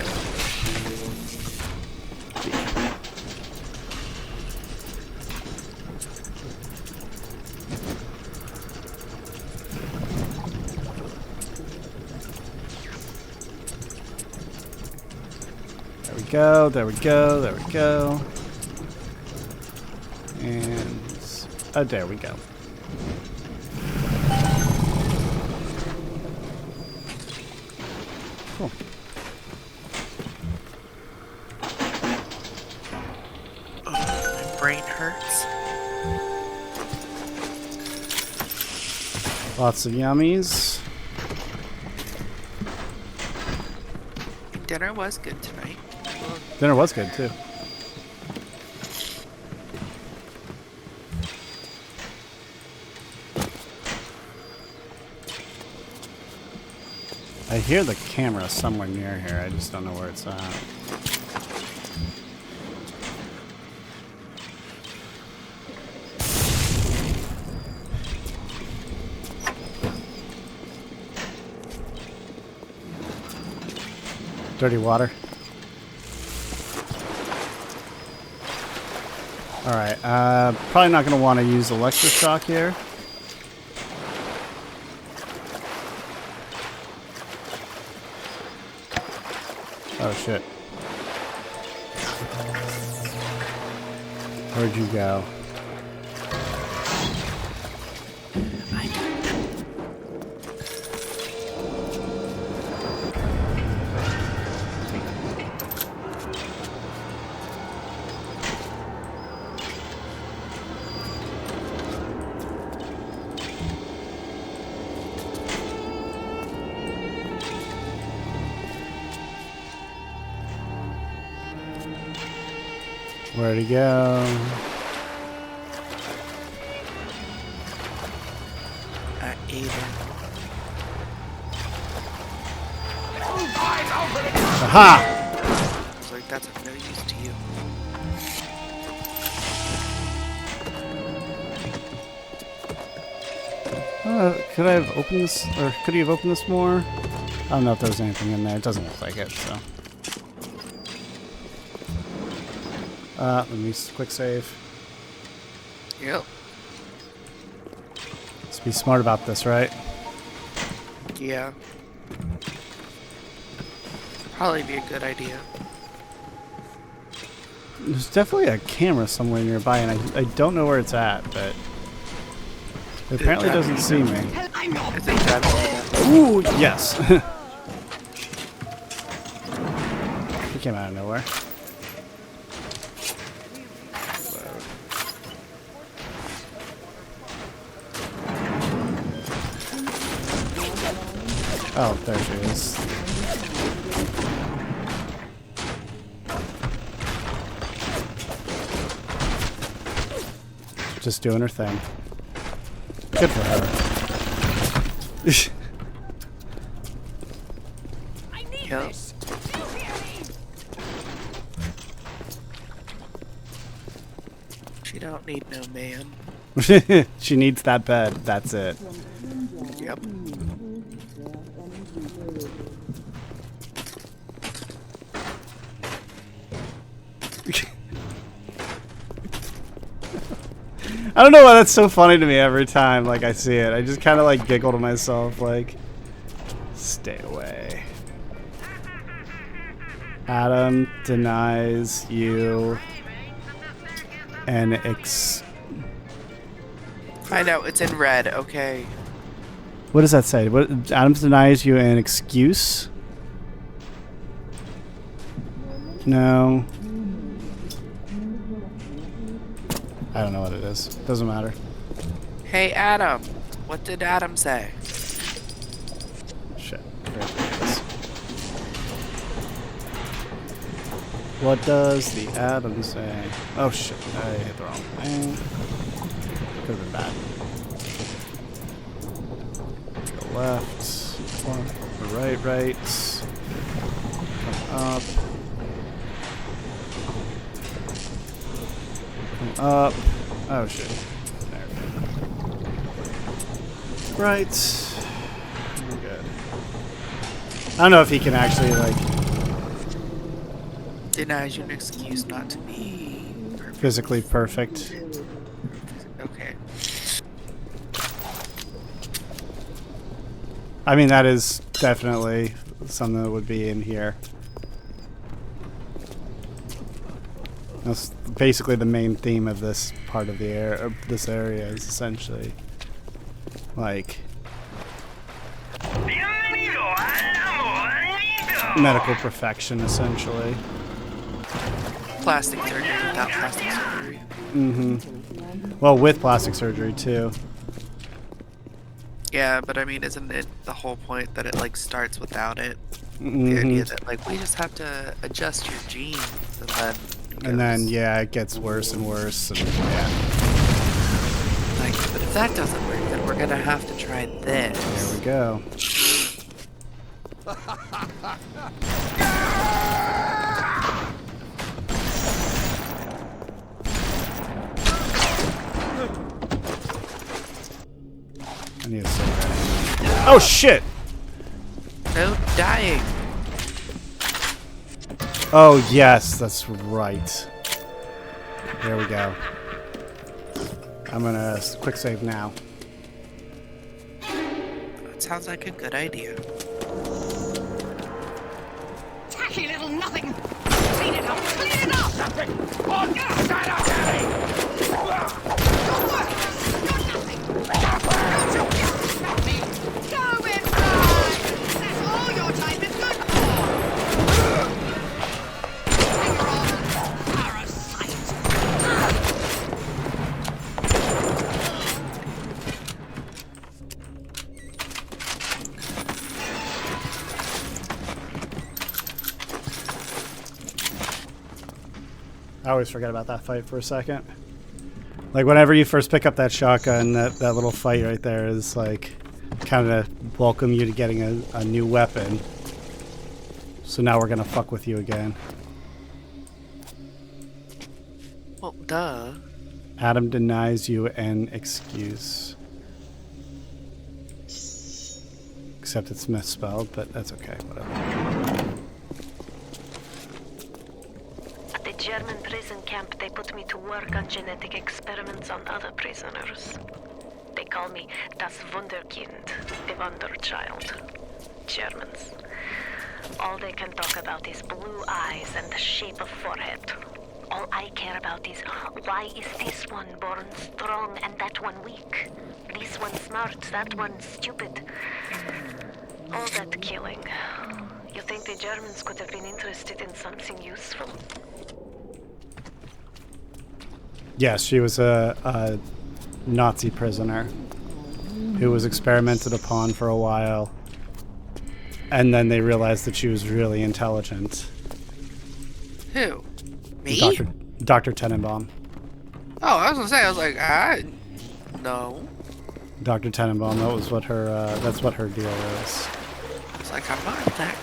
There we go, there we go, there we go. And oh, there we go. Cool. My brain hurts. Lots of yummies. Dinner was good tonight. Dinner was good too. I hear the camera somewhere near here. I just don't know where it's at. Dirty water. Alright, probably not going to want to use electroshock here. Oh shit. Where'd you go? Where'd he go? I ate it. Aha! It's like, that's of no use to you. Could I have opened this, or could he have opened this more? I don't know if there's anything in there. It doesn't look like it, so. Let me quick save. Yep. Let's be smart about this, right? Yeah. Probably be a good idea. There's definitely a camera somewhere nearby, and I don't know where it's at, but it apparently doesn't see me. Is it driving? Ooh, yes. He came out of nowhere. Oh, there she is. Just doing her thing. Good for her. Yep. She don't need no man. She needs that bed. That's it. Yep. I don't know why that's so funny to me every time like I see it. I just kind of like giggle to myself like, stay away. Adam denies you an I know, it's in red, okay. What does that say? What, Adam denies you an excuse? No. I don't know what it is. Doesn't matter. Hey Adam, what did Adam say? Shit. What does the Adam say? Oh shit, I hit the wrong thing. Could have been bad. Go left. Right. Come up. Come up. Oh shit. There we go. Right. We're good. I don't know if he can actually like Denies you an excuse not to be physically perfect. Okay. I mean, that is definitely something that would be in here. That's basically the main theme of this part of the this area is essentially like medical perfection, essentially. Plastic surgery without plastic surgery. Mm-hmm. Well, with plastic surgery too. Yeah, but I mean, isn't it the whole point that it like starts without it? Mm-hmm. The idea that like we just have to adjust your genes and then yeah, it gets worse and worse, and yeah. Like, but if that doesn't work, then we're gonna have to try this. There we go. I need a cigarette. Oh shit! No dying. Oh yes, that's right. There we go. I'm gonna quick save now. That sounds like a good idea. Tacky little nothing! Clean it up! Clean it up! Nothing! On your side of Daddy! You're worthless! You're nothing! Don't you disrespect me! Go inside! That's all your time is good for! Finger on! Parasite! I always forget about that fight for a second. Like whenever you first pick up that shotgun, that little fight right there is like kind of welcome you to getting a new weapon. So now we're gonna fuck with you again. Well, duh. Adam denies you an excuse. Except it's misspelled, but that's okay, whatever. At the German prison camp, they put me to work on genetic experiments on other prisoners. They call me Das Wunderkind, the Wonder Child. Germans. All they can talk about is blue eyes and the shape of forehead. All I care about is why is this one born strong and that one weak? This one smart, that one stupid. All that killing. You think the Germans could have been interested in something useful? Yes, she was a Nazi prisoner who was experimented upon for a while. And then they realized that she was really intelligent. Who? Me? Dr. Tenenbaum. Oh, I was gonna say, I was like, no. Dr. Tenenbaum, that was what her, that's what her deal is. It's like, I'm not that.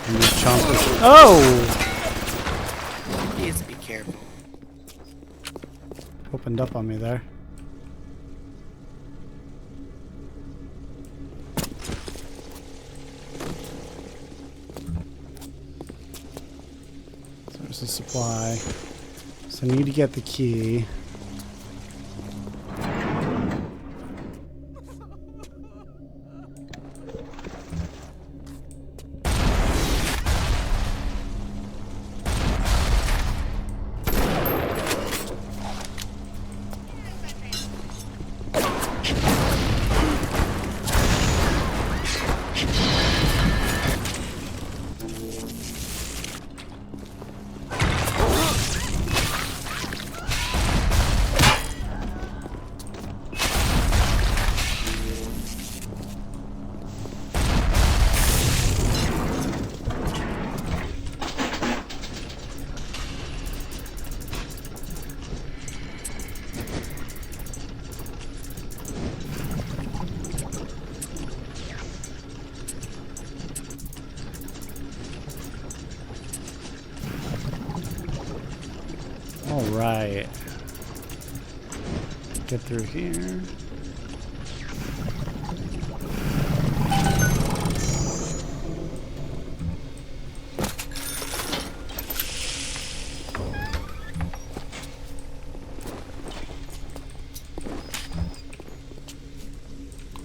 And this chomp was, oh! Please be careful. Opened up on me there. So there's the supply. So I need to get the key. Alright. Get through here.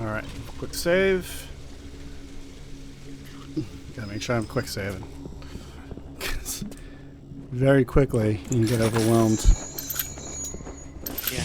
Alright, quick save. Gotta make sure I'm quick saving. Very quickly, you can get overwhelmed. Yeah.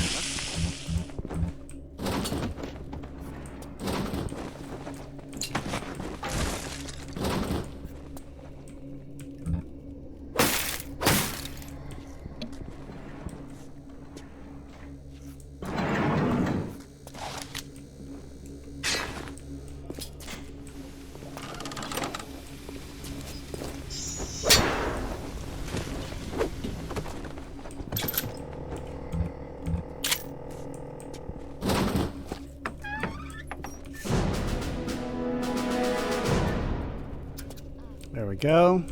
There we go.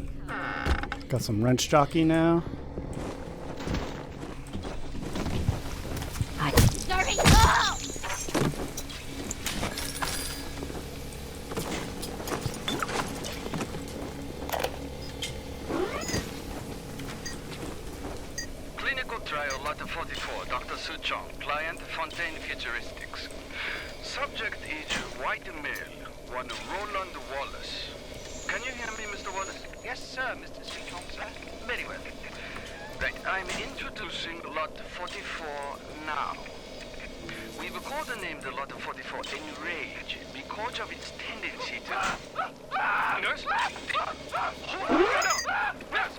Got some wrench jockey now. Sorry. Oh! Clinical trial lot 44, Dr. Su Chong, client Fontaine Futuristics. Subject is white male, one Roland Wallace. Can you hear me, Mr. Wallace? Yes, sir, Mr. Sutton, sir. Very well. Right, I'm introducing lot 44 now. We've codenamed the lot 44 Enrage because of its tendency to... Nurse? Hold on! Nurse!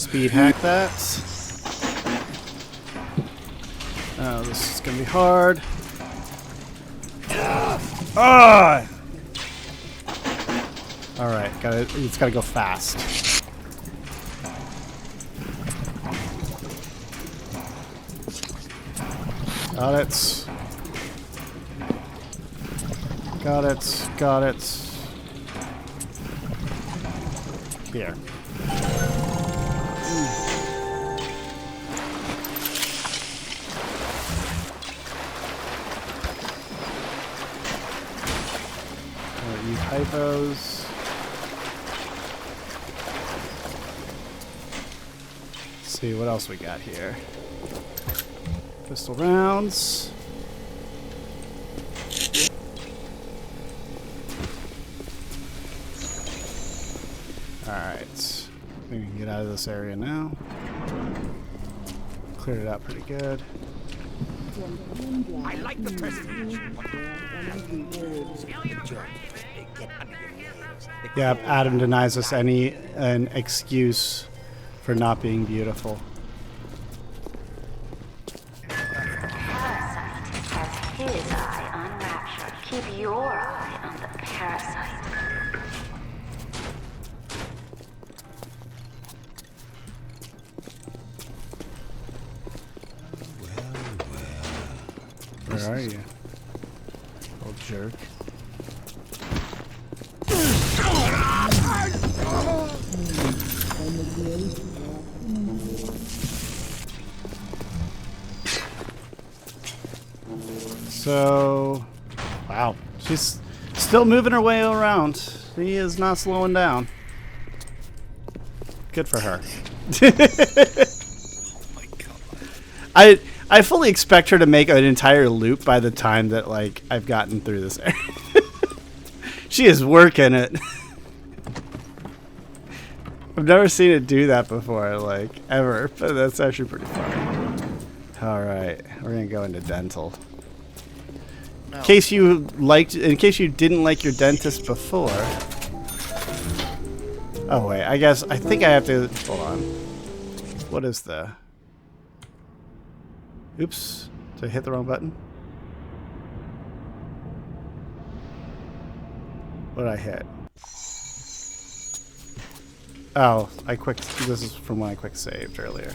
speed hack that. Oh, this is gonna be hard. Ah! Alright, it's gotta go fast. Got it. Got it. Got it. Here. Alright, use hypos. Let's see what else we got here. Pistol rounds. Alright. We can get out of this area now. Cleared it out pretty good. I like the prestige. Yeah, Adam denies us an excuse for not being beautiful. His eye on Rapture. Keep your eye on the parasite. Where are you? Old jerk. So, wow, she's still moving her way around. She is not slowing down. Good for her. I fully expect her to make an entire loop by the time that like I've gotten through this area. She is working it. I've never seen it do that before, like ever, but that's actually pretty funny. All right, we're gonna go into dental. No. In case you didn't like your dentist before. Oh wait, I think I have to hold on. What is the? Oops, did I hit the wrong button? What did I hit? Oh, this is from when I quick saved earlier.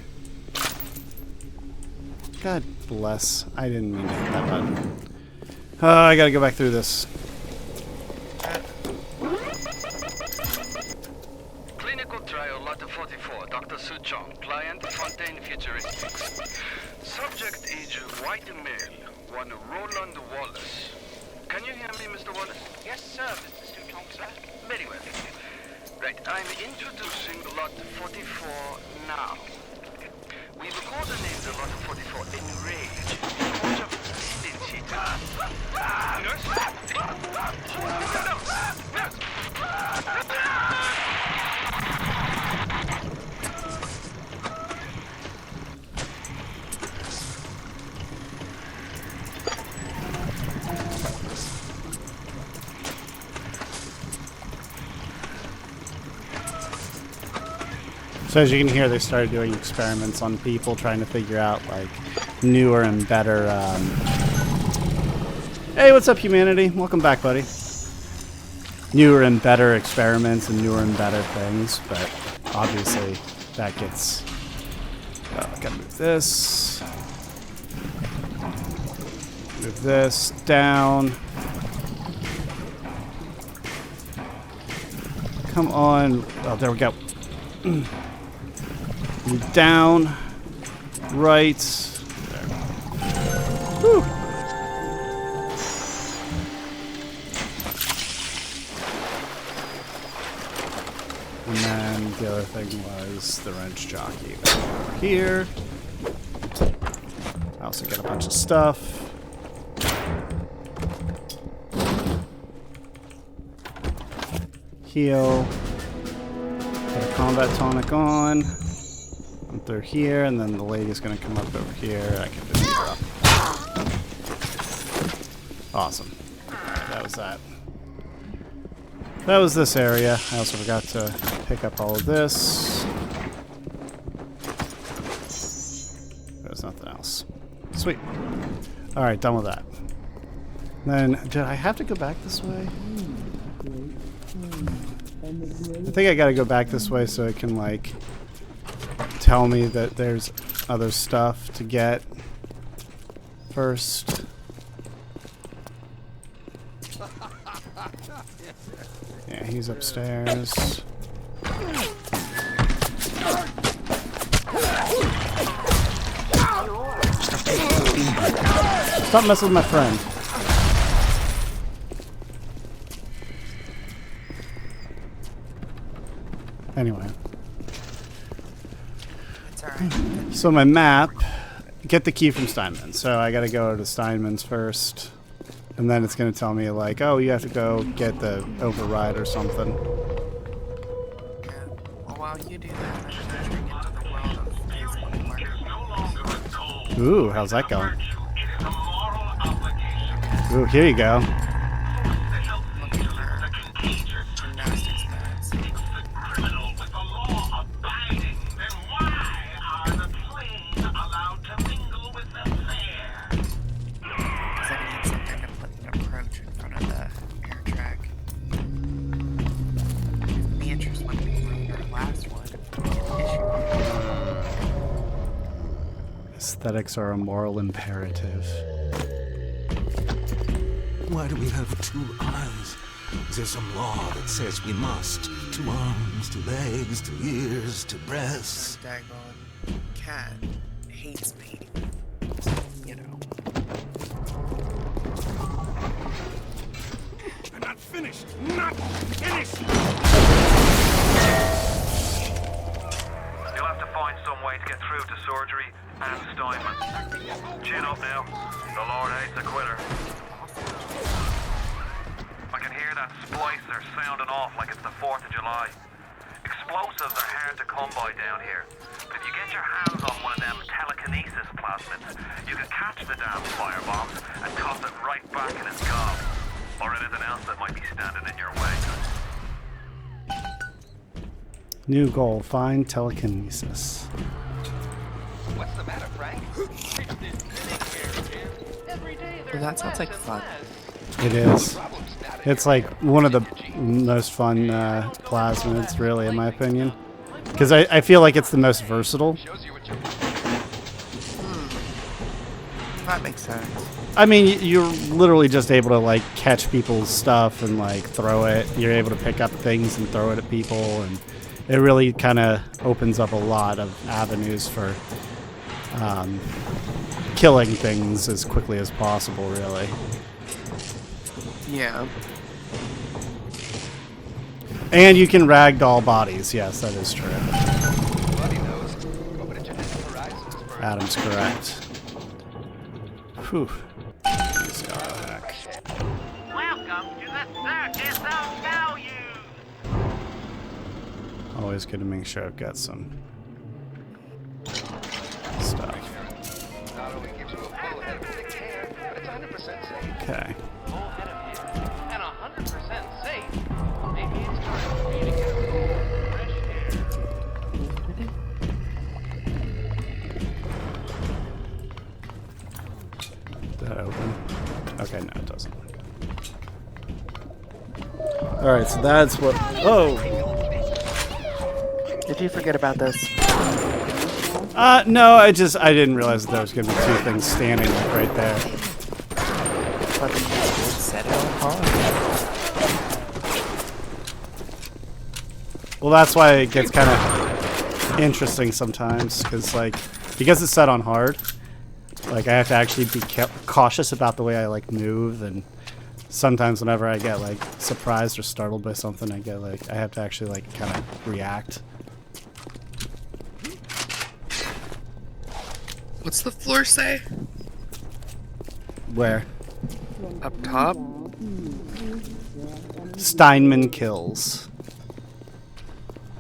God bless, I didn't mean to hit that button. Oh, I gotta go back through this. Clinical trial lot 44, Dr. Su Chong, client Fontaine Futuristics. Subject age white male, one Roland Wallace. Can you hear me, Mr. Wallace? Yes, sir, Mr. Suchong, sir. Very well. Right, I'm introducing lot 44 now. We record the names of lot 44 in rage. Because of tendency So as you can hear, they started doing experiments on people, trying to figure out like newer and better. Hey, what's up, humanity? Welcome back, buddy. Newer and better experiments and newer and better things, but obviously that gets. Oh, I gotta move this. Move this down. Come on. Oh, there we go. Down, right, there. Whew. And then the other thing was the wrench jockey over here. I also get a bunch of stuff. Heal. Put a combat tonic on. Through here, and then the lady's gonna come up over here. I can just drop. Awesome. Alright, that was that. That was this area. I also forgot to pick up all of this. Sweet. Alright, done with that. Then, did I have to go back this way? I think I gotta go back this way so it can, like, tell me that there's other stuff to get first. Yeah, he's upstairs. Stop messing with my friend. Anyway. It's alright. So my map, get the key from Steinman. So I gotta go to Steinman's first. And then it's gonna tell me like, oh, you have to go get the override or something. Yeah. Well, while you do that, I'm entering into the world of Facebook Market. Ooh, how's that going? Ooh, here you go. Looking for gymnastics mats. Because I need something to put an approach in front of the air track. The interest when we ruined our last one. Aesthetics are a moral imperative. Why do we have 2 eyes? Is there some law that says we must? 2 arms, 2 legs, 2 ears, 2 breasts. Daggone cat hates me. You know. I'm not finished! Not finished! You'll have to find some way to get through to surgery and Steinman. Chin up now. The Lord hates a quitter. I can hear that Splicer sounding off like it's the 4th of July. Explosives are hard to come by down here. But if you get your hands on one of them telekinesis plasmids, you can catch the damn firebombs and toss it right back in its gob. Or anything else that might be standing in your way. New goal, find telekinesis. What's the matter, Frank? Well, that sounds like fun. It is. It's like one of the most fun plasmids, really, in my opinion. Because I feel like it's the most versatile. That makes sense. I mean, you're literally just able to, like, catch people's stuff and, like, throw it. You're able to pick up things and throw it at people. And it really kind of opens up a lot of avenues for killing things as quickly as possible, really. Yeah. And you can ragdoll bodies. Yes, that is true. Adam's correct. Whew. Welcome to the circus of value. Always good to make sure I've got some stuff. Okay. And 100% safe. Maybe it's time for you to get a little fresh air. Did that open? Okay, no, it doesn't. Alright, so that's what... Oh! Did you forget about this? No, I didn't realize that there was going to be 2 things standing like right there. Well, that's why it gets kind of interesting sometimes, because it's set on hard, like I have to actually be cautious about the way I like move, and sometimes whenever I get like surprised or startled by something, I have to actually like kind of react. What's the floor say? Where? Up top? Steinman kills.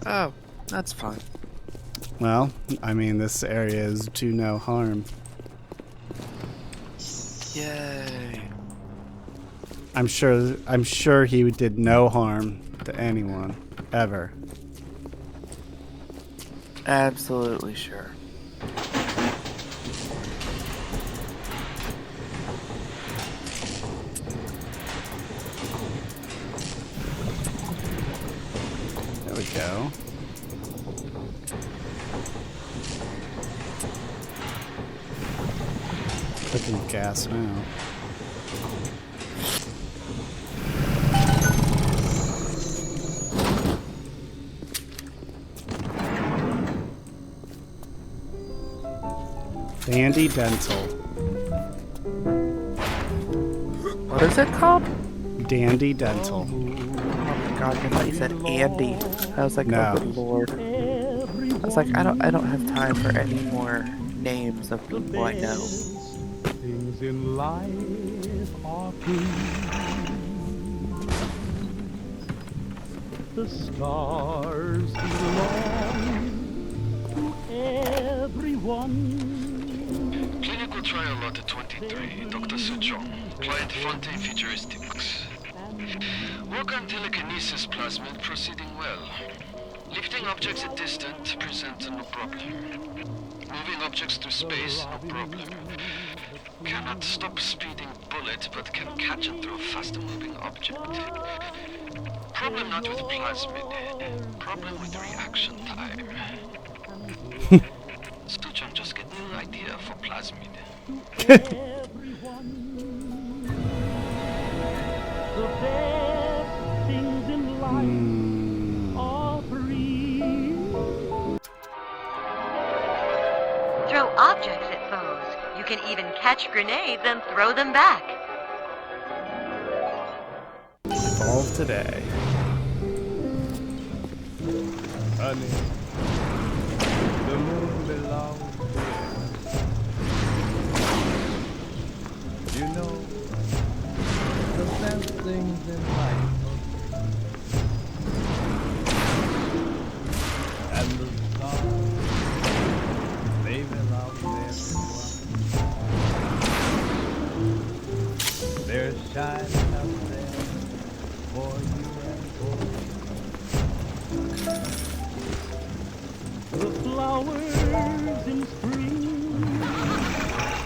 Oh, that's fine. Well, I mean, this area is to no harm. Yay. I'm sure he did no harm to anyone, ever. Absolutely sure. we go. Cooking gas now. Dandy Dental. What is it called? Dandy Dental. Oh my god, I thought you said Andy. I was like, no. Oh good lord. I was like, I don't have time for any more names of people I know. Things in life are the stars belong to everyone. Clinical trial lot 23, Dr. Suchong. Client Fontaine Futuristics. Work on telekinesis plasmid proceeding well. Lifting objects at distance presents no problem. Moving objects through space, no problem. Cannot stop speeding bullet, but can catch and throw faster moving object. Problem not with plasmid. Problem with reaction time. Suchong just get new idea for plasmid. Throw objects at foes. You can even catch grenades and throw them back. Evolve today. Honey, the moon belongs to you. You know, the best things in life and the stars, they belong to everyone. They're shining up there for you and for me. The flowers in spring,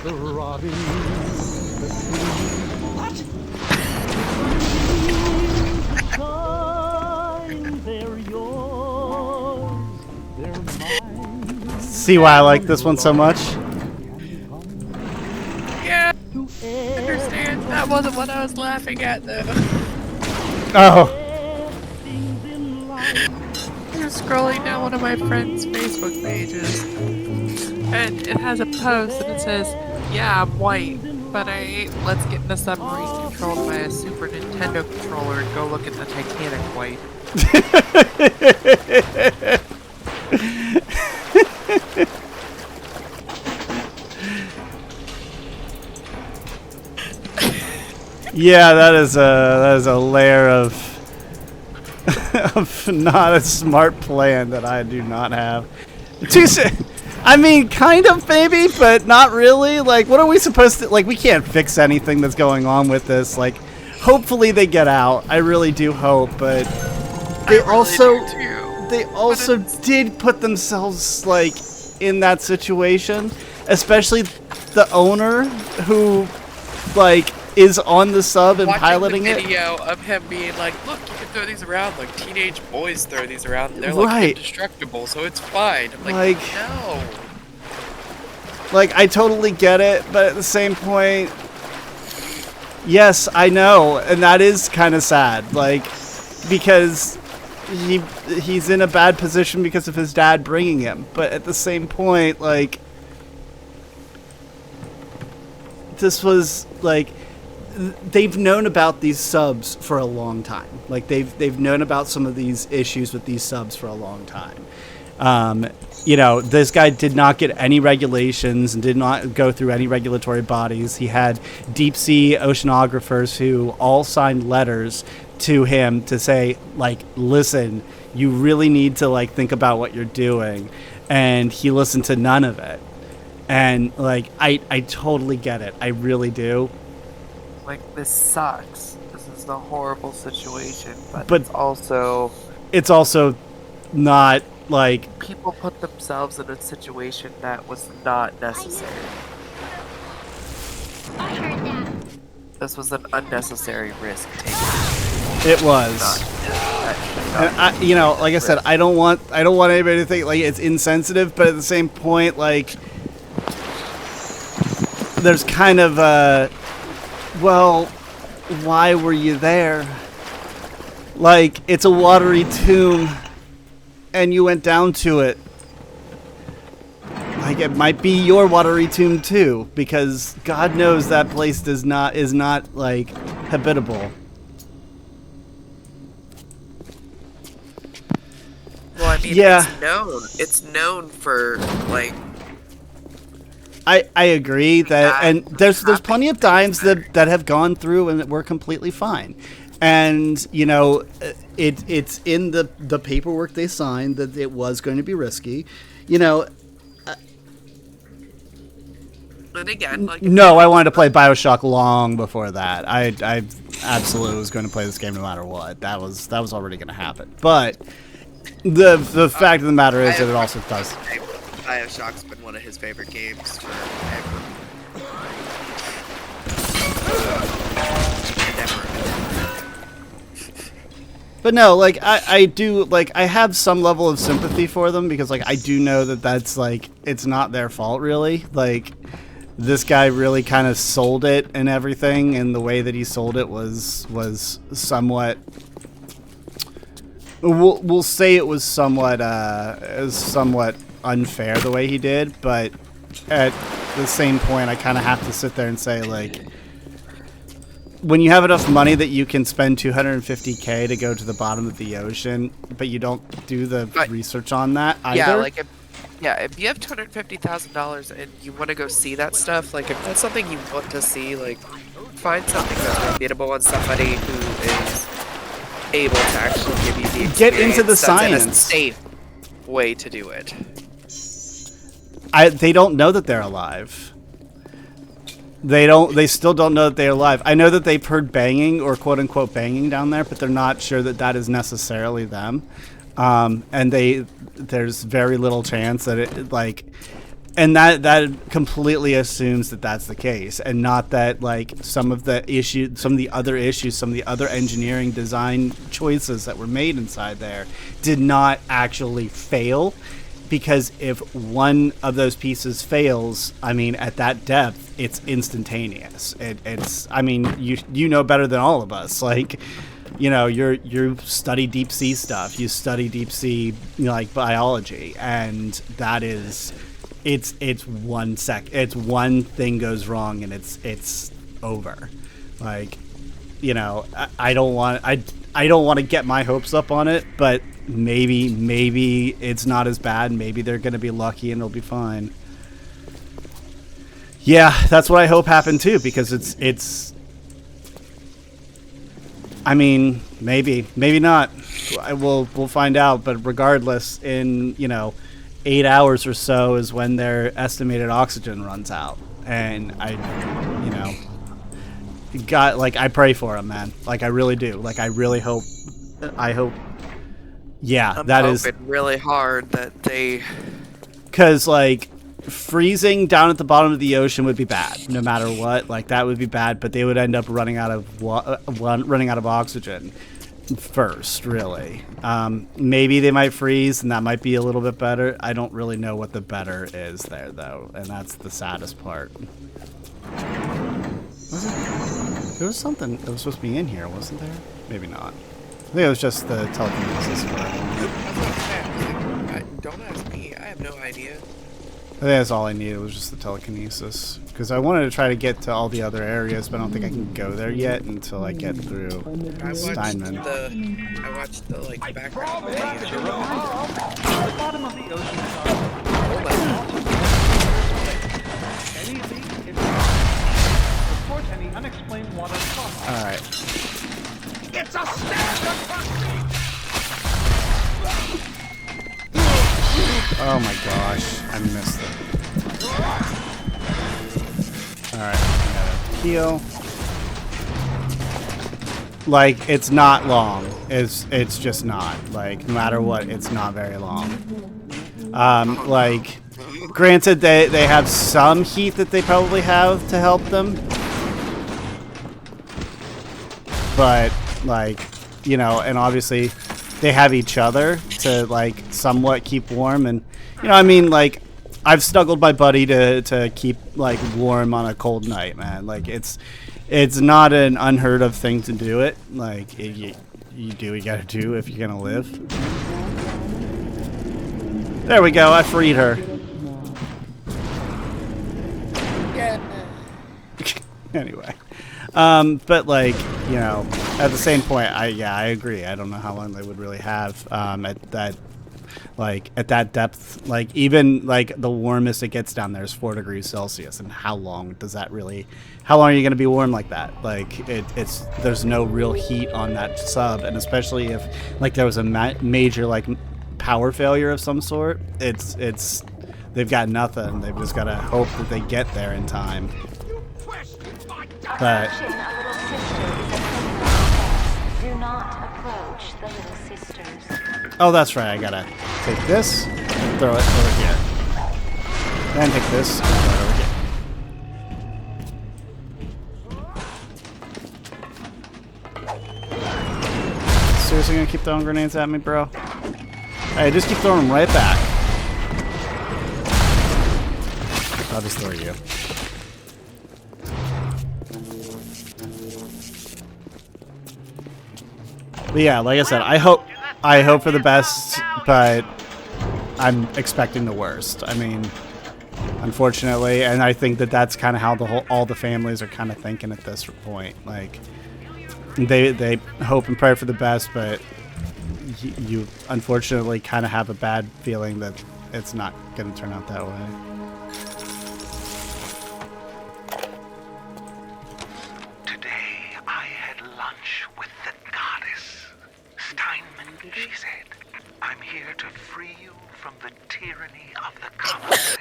the robin, the tree. What? They're yours, they're mine. See why I like this one so much? Yeah, I understand. That wasn't what I was laughing at though. Oh. I was scrolling down one of my friend's Facebook pages, and it has a post and it says, "Yeah, I'm white, but I ain't. Let's get in a submarine controlled by a Super Nintendo controller and go look at the Titanic white." Yeah, that is a layer of of not a smart plan that I do not have. I mean, kind of maybe, but not really. Like, what are we supposed to, like, we can't fix anything that's going on with this. Like, hopefully they get out. I really do hope, but they also did put themselves, like, in that situation, especially the owner who, like, is on the sub and piloting it. Watching the video of him being like, "Look, you can throw these around like teenage boys throw these around. And they're like indestructible, so it's fine." I'm like, no. Like, I totally get it, but at the same point, yes, I know, and that is kind of sad. Like, because he's in a bad position because of his dad bringing him, but at the same point, like, this was like, they've known about these subs for a long time. Like, they've known about some of these issues with these subs for a long time. You know, this guy did not get any regulations and did not go through any regulatory bodies. He had deep sea oceanographers who all signed letters to him to say, like, listen, you really need to, like, think about what you're doing. And he listened to none of it. And, like, I totally get it. I really do. Like, this sucks. This is a horrible situation, but it's also not, like, people put themselves in a situation that was not necessary. I heard that. This was an unnecessary risk taken. It was. And you know, like I said, I don't want anybody to think like it's insensitive, but at the same point, like there's kind of well, why were you there? Like, it's a watery tomb, and you went down to it. Like, it might be your watery tomb too, because God knows that place is not like habitable. Well, I mean, yeah. It's known for like. I agree that, and there's plenty of times that have gone through and that were completely fine, and you know, it's in the paperwork they signed that it was going to be risky, you know. And again, like, no, I wanted to play Bioshock long before that. I absolutely was going to play this game no matter what. That was already going to happen. But the fact of the matter is that it also does. Bioshock's been one of his favorite games forever. But no, like I do, like I have some level of sympathy for them because like I do know that that's like it's not their fault really. Like this guy really kind of sold it and everything, and the way that he sold it was somewhat. We'll say it was somewhat unfair the way he did, but at the same point I kind of have to sit there and say, like, when you have enough money that you can spend $250K to go to the bottom of the ocean, but you don't do the research on that either. Yeah, like if you have $250,000 and you want to go see that stuff, like if that's something you want to see, like find something that's reputable and somebody who is able to actually give you the experience. Get into the science. In a safe way to do it. They don't know that they're alive. They still don't know that they're alive. I know that they've heard banging or quote unquote banging down there, but they're not sure that that is necessarily them. And there's very little chance that it like, and that completely assumes that that's the case, and not that like some of the other engineering design choices that were made inside there did not actually fail. Because if one of those pieces fails, I mean, at that depth, it's instantaneous. It's, I mean, you know better than all of us. Like, you know, you study deep sea stuff. You study deep sea, you know, like biology, and that is, it's one thing goes wrong and it's over. Like, you know, I don't want to get my hopes up on it, but maybe it's not as bad. Maybe they're going to be lucky and it'll be fine. Yeah, that's what I hope happened too, because it's I mean, maybe not. We'll find out, but regardless, in, you know, 8 hours or so is when their estimated oxygen runs out. And I pray for them, man. Like, I really do. Like, I really hope. Yeah, I'm that is really hard that they. Because like freezing down at the bottom of the ocean would be bad, no matter what. Like that would be bad, but they would end up running out of oxygen first. Really, maybe they might freeze, and that might be a little bit better. I don't really know what the better is there, though, and that's the saddest part. There was something that was supposed to be in here, wasn't there? Maybe not. I think it was just the telekinesis. Don't ask me. I have no idea. I think that's all I needed was just the telekinesis. Because I wanted to try to get to all the other areas, but I don't think I can go there yet until I get through Steinman. I watched the like background. The bottom of the ocean. Any leak? Report any unexplained water loss. All right. It's a standard. Oh my gosh, I missed it. Alright, I gotta heal. Like, it's not long. It's just not. Like, no matter what, it's not very long. Like, granted, they have some heat that they probably have to help them. But, like, you know, and obviously they have each other to like somewhat keep warm. And you know, I mean, like I've snuggled my buddy to keep like warm on a cold night, man. Like it's not an unheard of thing to do it. Like you do what you gotta do if you're gonna live. There we go. I freed her. Yeah. Anyway, but like, you know, at the same point, I agree. I don't know how long they would really have at that, like at that depth. Like even like the warmest it gets down there is 4 degrees Celsius, and how long does that really? How long are you going to be warm like that? Like it's there's no real heat on that sub, and especially if like there was a major like power failure of some sort, it's they've got nothing. They've just got to hope that they get there in time. But do not approach the little sisters. oh, that's right. I gotta take this and throw it over here. Then take this and throw it over here. Seriously gonna keep throwing grenades at me, bro? Hey, just keep throwing them right back. I'll just throw you. But yeah, like I said, I hope for the best, but I'm expecting the worst. I mean, unfortunately, and I think that that's kind of how all the families are kind of thinking at this point. Like, they hope and pray for the best, but you unfortunately kind of have a bad feeling that it's not going to turn out that way. She said, I'm here to free you from the tyranny of the commonplace.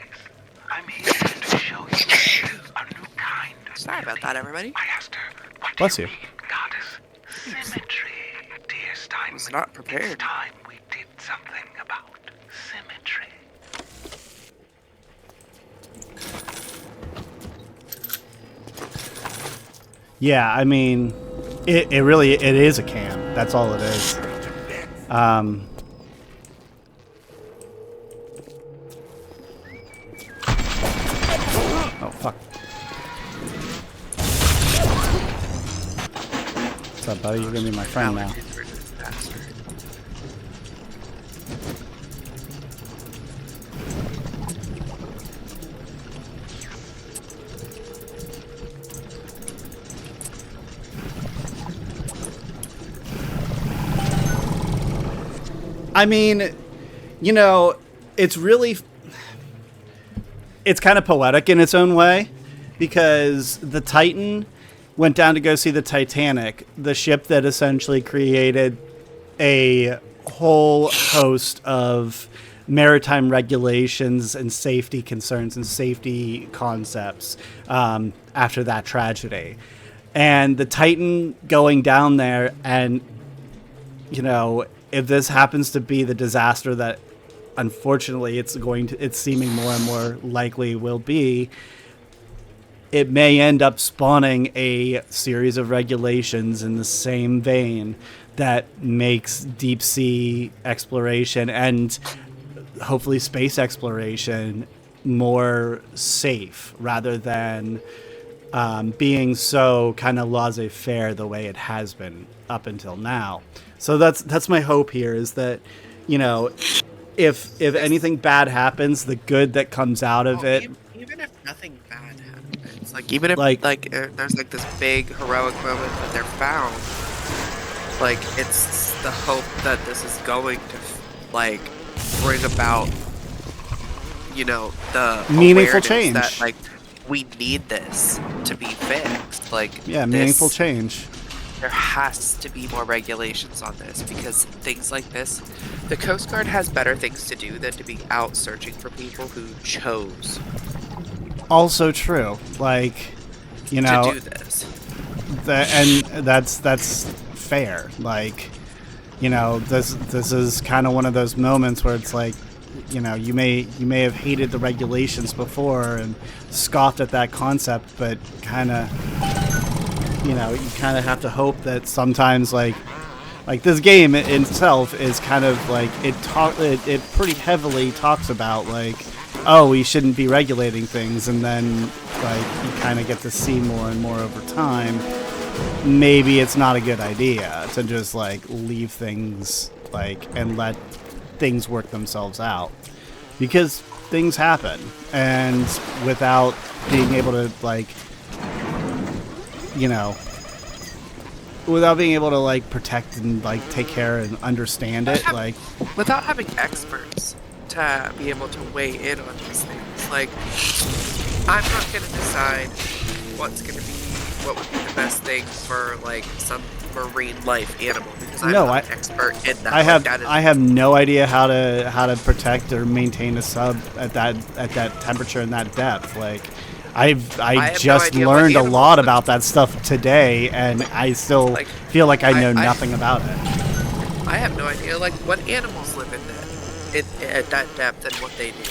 I'm here to show you a new kind of Sorry about that, everybody. I asked her, what Bless do you. you mean, goddess? Symmetry, dear Steinman. I was not prepared. It's time we did something about symmetry. Yeah, I mean, it really is a cam. That's all it is. Oh fuck. What's up, buddy? You're gonna be my friend now. I mean, you know, it's kind of poetic in its own way, because the Titan went down to go see the Titanic, the ship that essentially created a whole host of maritime regulations and safety concerns and safety concepts after that tragedy. And the Titan going down there, and, you know, if this happens to be the disaster that unfortunately it's seeming more and more likely will be, it may end up spawning a series of regulations in the same vein that makes deep sea exploration and hopefully space exploration more safe, rather than being so kind of laissez-faire the way it has been up until now. So that's my hope here, is that, you know, if anything bad happens, the good that comes out of it. Even if nothing bad happens, like even if there's like this big heroic moment that they're found, like it's the hope that this is going to like bring about, you know, the meaningful awareness change. That like we need this to be fixed. Like meaningful change. There has to be more regulations on this, because things like this, the Coast Guard has better things to do than to be out searching for people who chose. Also true, like, you know, to do this. And that's fair. Like, you know, this is kind of one of those moments where it's like, you know, you may have hated the regulations before and scoffed at that concept, but kind of, you know, you kind of have to hope that sometimes, like, Like this game in itself is kind of like it pretty heavily talks about like, oh, we shouldn't be regulating things, and then like you kind of get to see more and more over time. Maybe it's not a good idea to just like leave things like and let things work themselves out, because things happen, and without being able to like, you know, without being able to like protect and like take care and understand it, like without having experts to be able to weigh in on these things. Like, I'm not going to decide what would be the best thing for like some marine life animal, because I'm not an expert in that. I have no idea how to protect or maintain a sub at that temperature and that depth. Like, I just learned a lot about that stuff today, and I still feel like I know nothing about it. I have no idea like what animals live at that depth and what they do.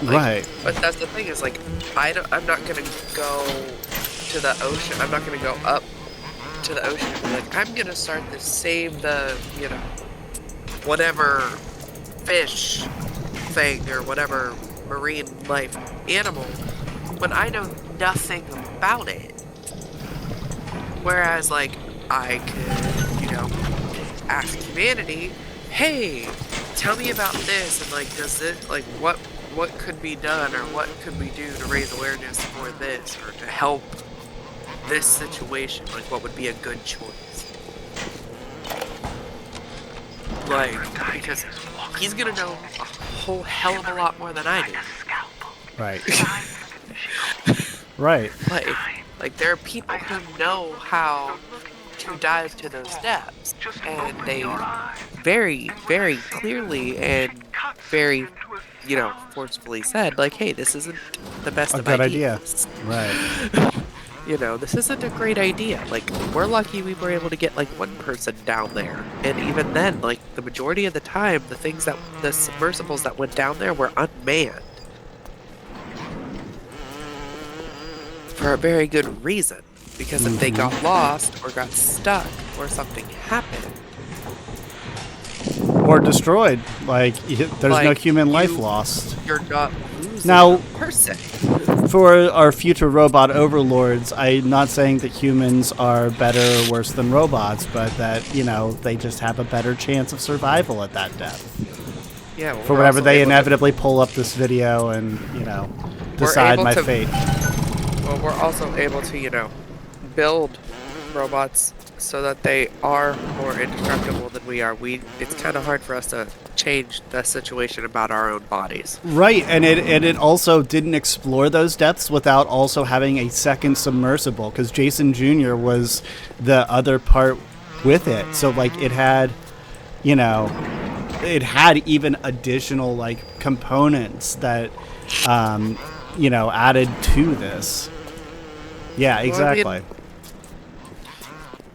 Like, right. But that's the thing is like I'm not gonna go to the ocean. I'm not gonna go up to the ocean and be like, I'm gonna start to save the, you know, whatever fish thing or whatever marine life animal when I know nothing about it. Whereas like I could, you know, ask humanity, hey, tell me about this, and like does it like what could be done, or what could we do to raise awareness for this or to help this situation, like what would be a good choice. Like, because he's gonna know a whole hell of a lot more than I do. Right. Right. Like there are people who know how to dive to those depths, and they very, very clearly and very, you know, forcefully said, like, hey, this isn't the best of ideas. Right. You know, this isn't a great idea. Like, we're lucky we were able to get, like, one person down there. And even then, like, the majority of the time, the submersibles that went down there were unmanned. For a very good reason. Because if they got lost, or got stuck, or something happened. Or destroyed. Like, there's no human life lost. You're not losing now, a person. For our future robot overlords, I'm not saying that humans are better or worse than robots, but that, you know, they just have a better chance of survival at that depth. Yeah. For whenever they inevitably pull up this video and, you know, decide my fate. Well, we're also able to, you know, build robots so that they are more indestructible than we are. It's kind of hard for us to change the situation about our own bodies. Right, and it also didn't explore those depths without also having a second submersible, because Jason Jr. was the other part with it. So like it had, you know, it had even additional like components that, you know, added to this. Yeah, exactly. Well, I mean,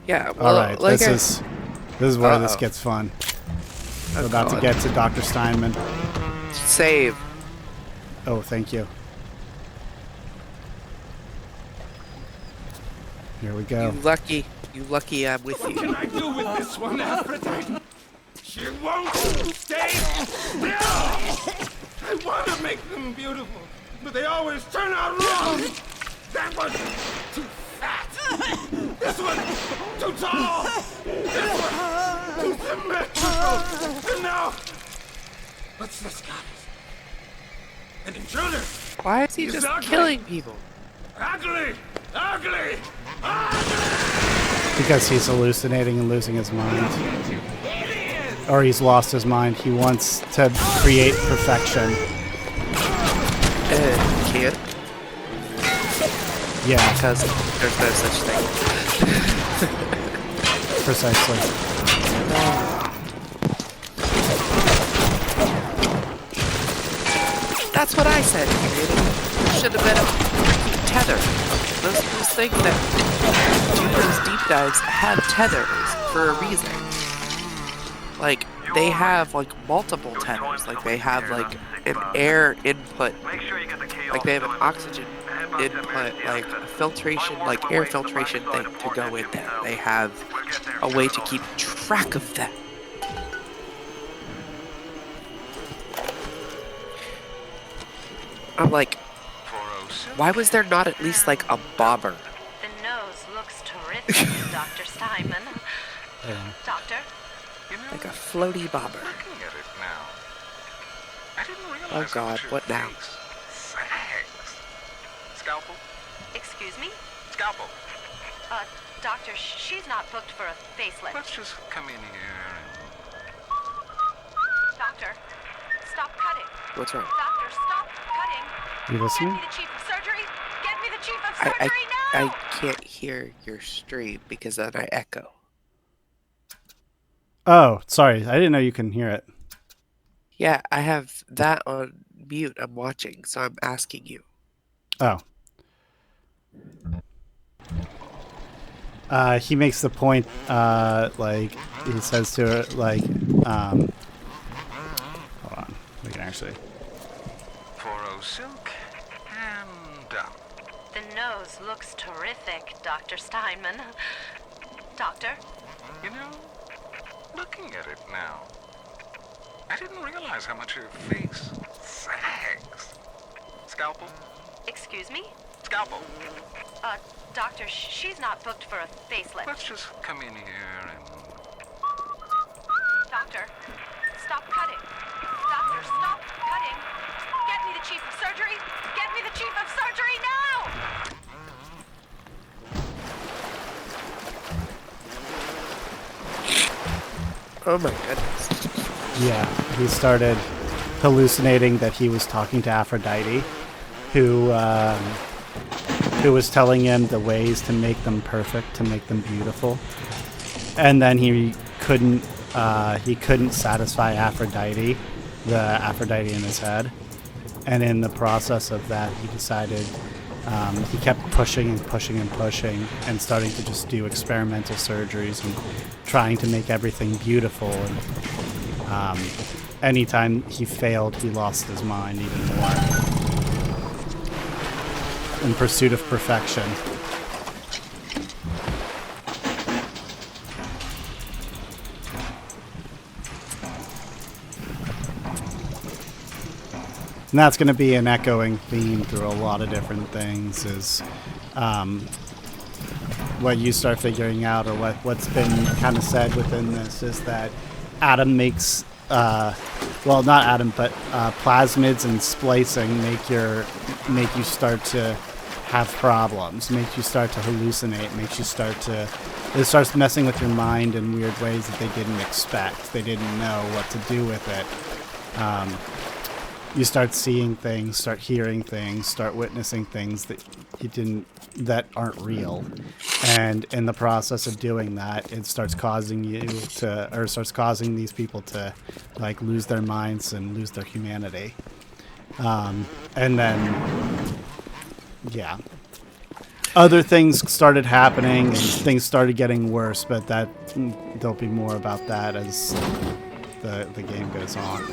yeah. Well, all right, like this is where this gets fun. We're about to get to Dr. Steinman. Save. Oh, thank you. Here we go. You lucky I'm with you. What can I do with this one, Aphrodite? She won't stay still! I want to make them beautiful, but they always turn out wrong! That one's too fat! This one's too tall! This one's too symmetrical! And now, what's this goddess? An intruder! Why is he He's just ugly. killing people? Ugly! Ugly! Because he's hallucinating and losing his mind. Or he's lost his mind. He wants to create perfection. Can't. Yeah. Because there's no such thing. Precisely. That's what I said, you should have been a freaking tether. Those things that do those deep dives have tethers for a reason. Like, they have, like, multiple tethers. Like, they have, like, an air input. Like, they have an oxygen input like a filtration, like air filtration thing to go in there. They have a way to keep track of that. I'm like, why was there not at least like a bobber? The nose looks terrific, Dr. Steinman. Doctor? Like a floaty bobber. Looking at it now. I didn't realize Oh God, what now? Thanks. Scalpel? Excuse me? Scalpel. Doctor, she's not booked for a facelift. Let's just come in here Doctor, stop cutting. What's wrong? Doctor, stop cutting. You listening? Get me the chief of surgery. Get me the chief of surgery now. I can't hear your stream because then I echo. Oh, sorry. I didn't know you couldn't hear it. Yeah, I have that on mute. I'm watching, so I'm asking you. Oh. He makes the point, like, he says to her, like, hold on. We can actually. 40 silk and down. The nose looks terrific, Dr. Steinman. Doctor? You know, looking at it now, I didn't realize how much your face sags. Scalpel? Excuse me? Scalpel. Doctor, she's not booked for a facelift. Let's just come in here and... Doctor, stop cutting. Doctor, stop cutting. Get me the chief of surgery. Get me the chief of surgery now! Oh my goodness. Yeah, he started hallucinating that he was talking to Aphrodite, who was telling him the ways to make them perfect, to make them beautiful. And then he couldn't satisfy Aphrodite, the Aphrodite in his head. And in the process of that, he decided, he kept pushing and pushing and pushing and starting to just do experimental surgeries and trying to make everything beautiful. And anytime he failed, he lost his mind even more in pursuit of perfection. And that's going to be an echoing theme through a lot of different things, is what you start figuring out, or what's been kind of said within this, is that Adam makes, well, not Adam, but plasmids and splicing make you start to have problems, make you start to hallucinate, it starts messing with your mind in weird ways that they didn't expect. They didn't know what to do with it. You start seeing things, start hearing things, start witnessing things that aren't real. And in the process of doing that, it starts causing these people to like lose their minds and lose their humanity. And then, yeah. Other things started happening and things started getting worse, but there'll be more about that as the game goes on.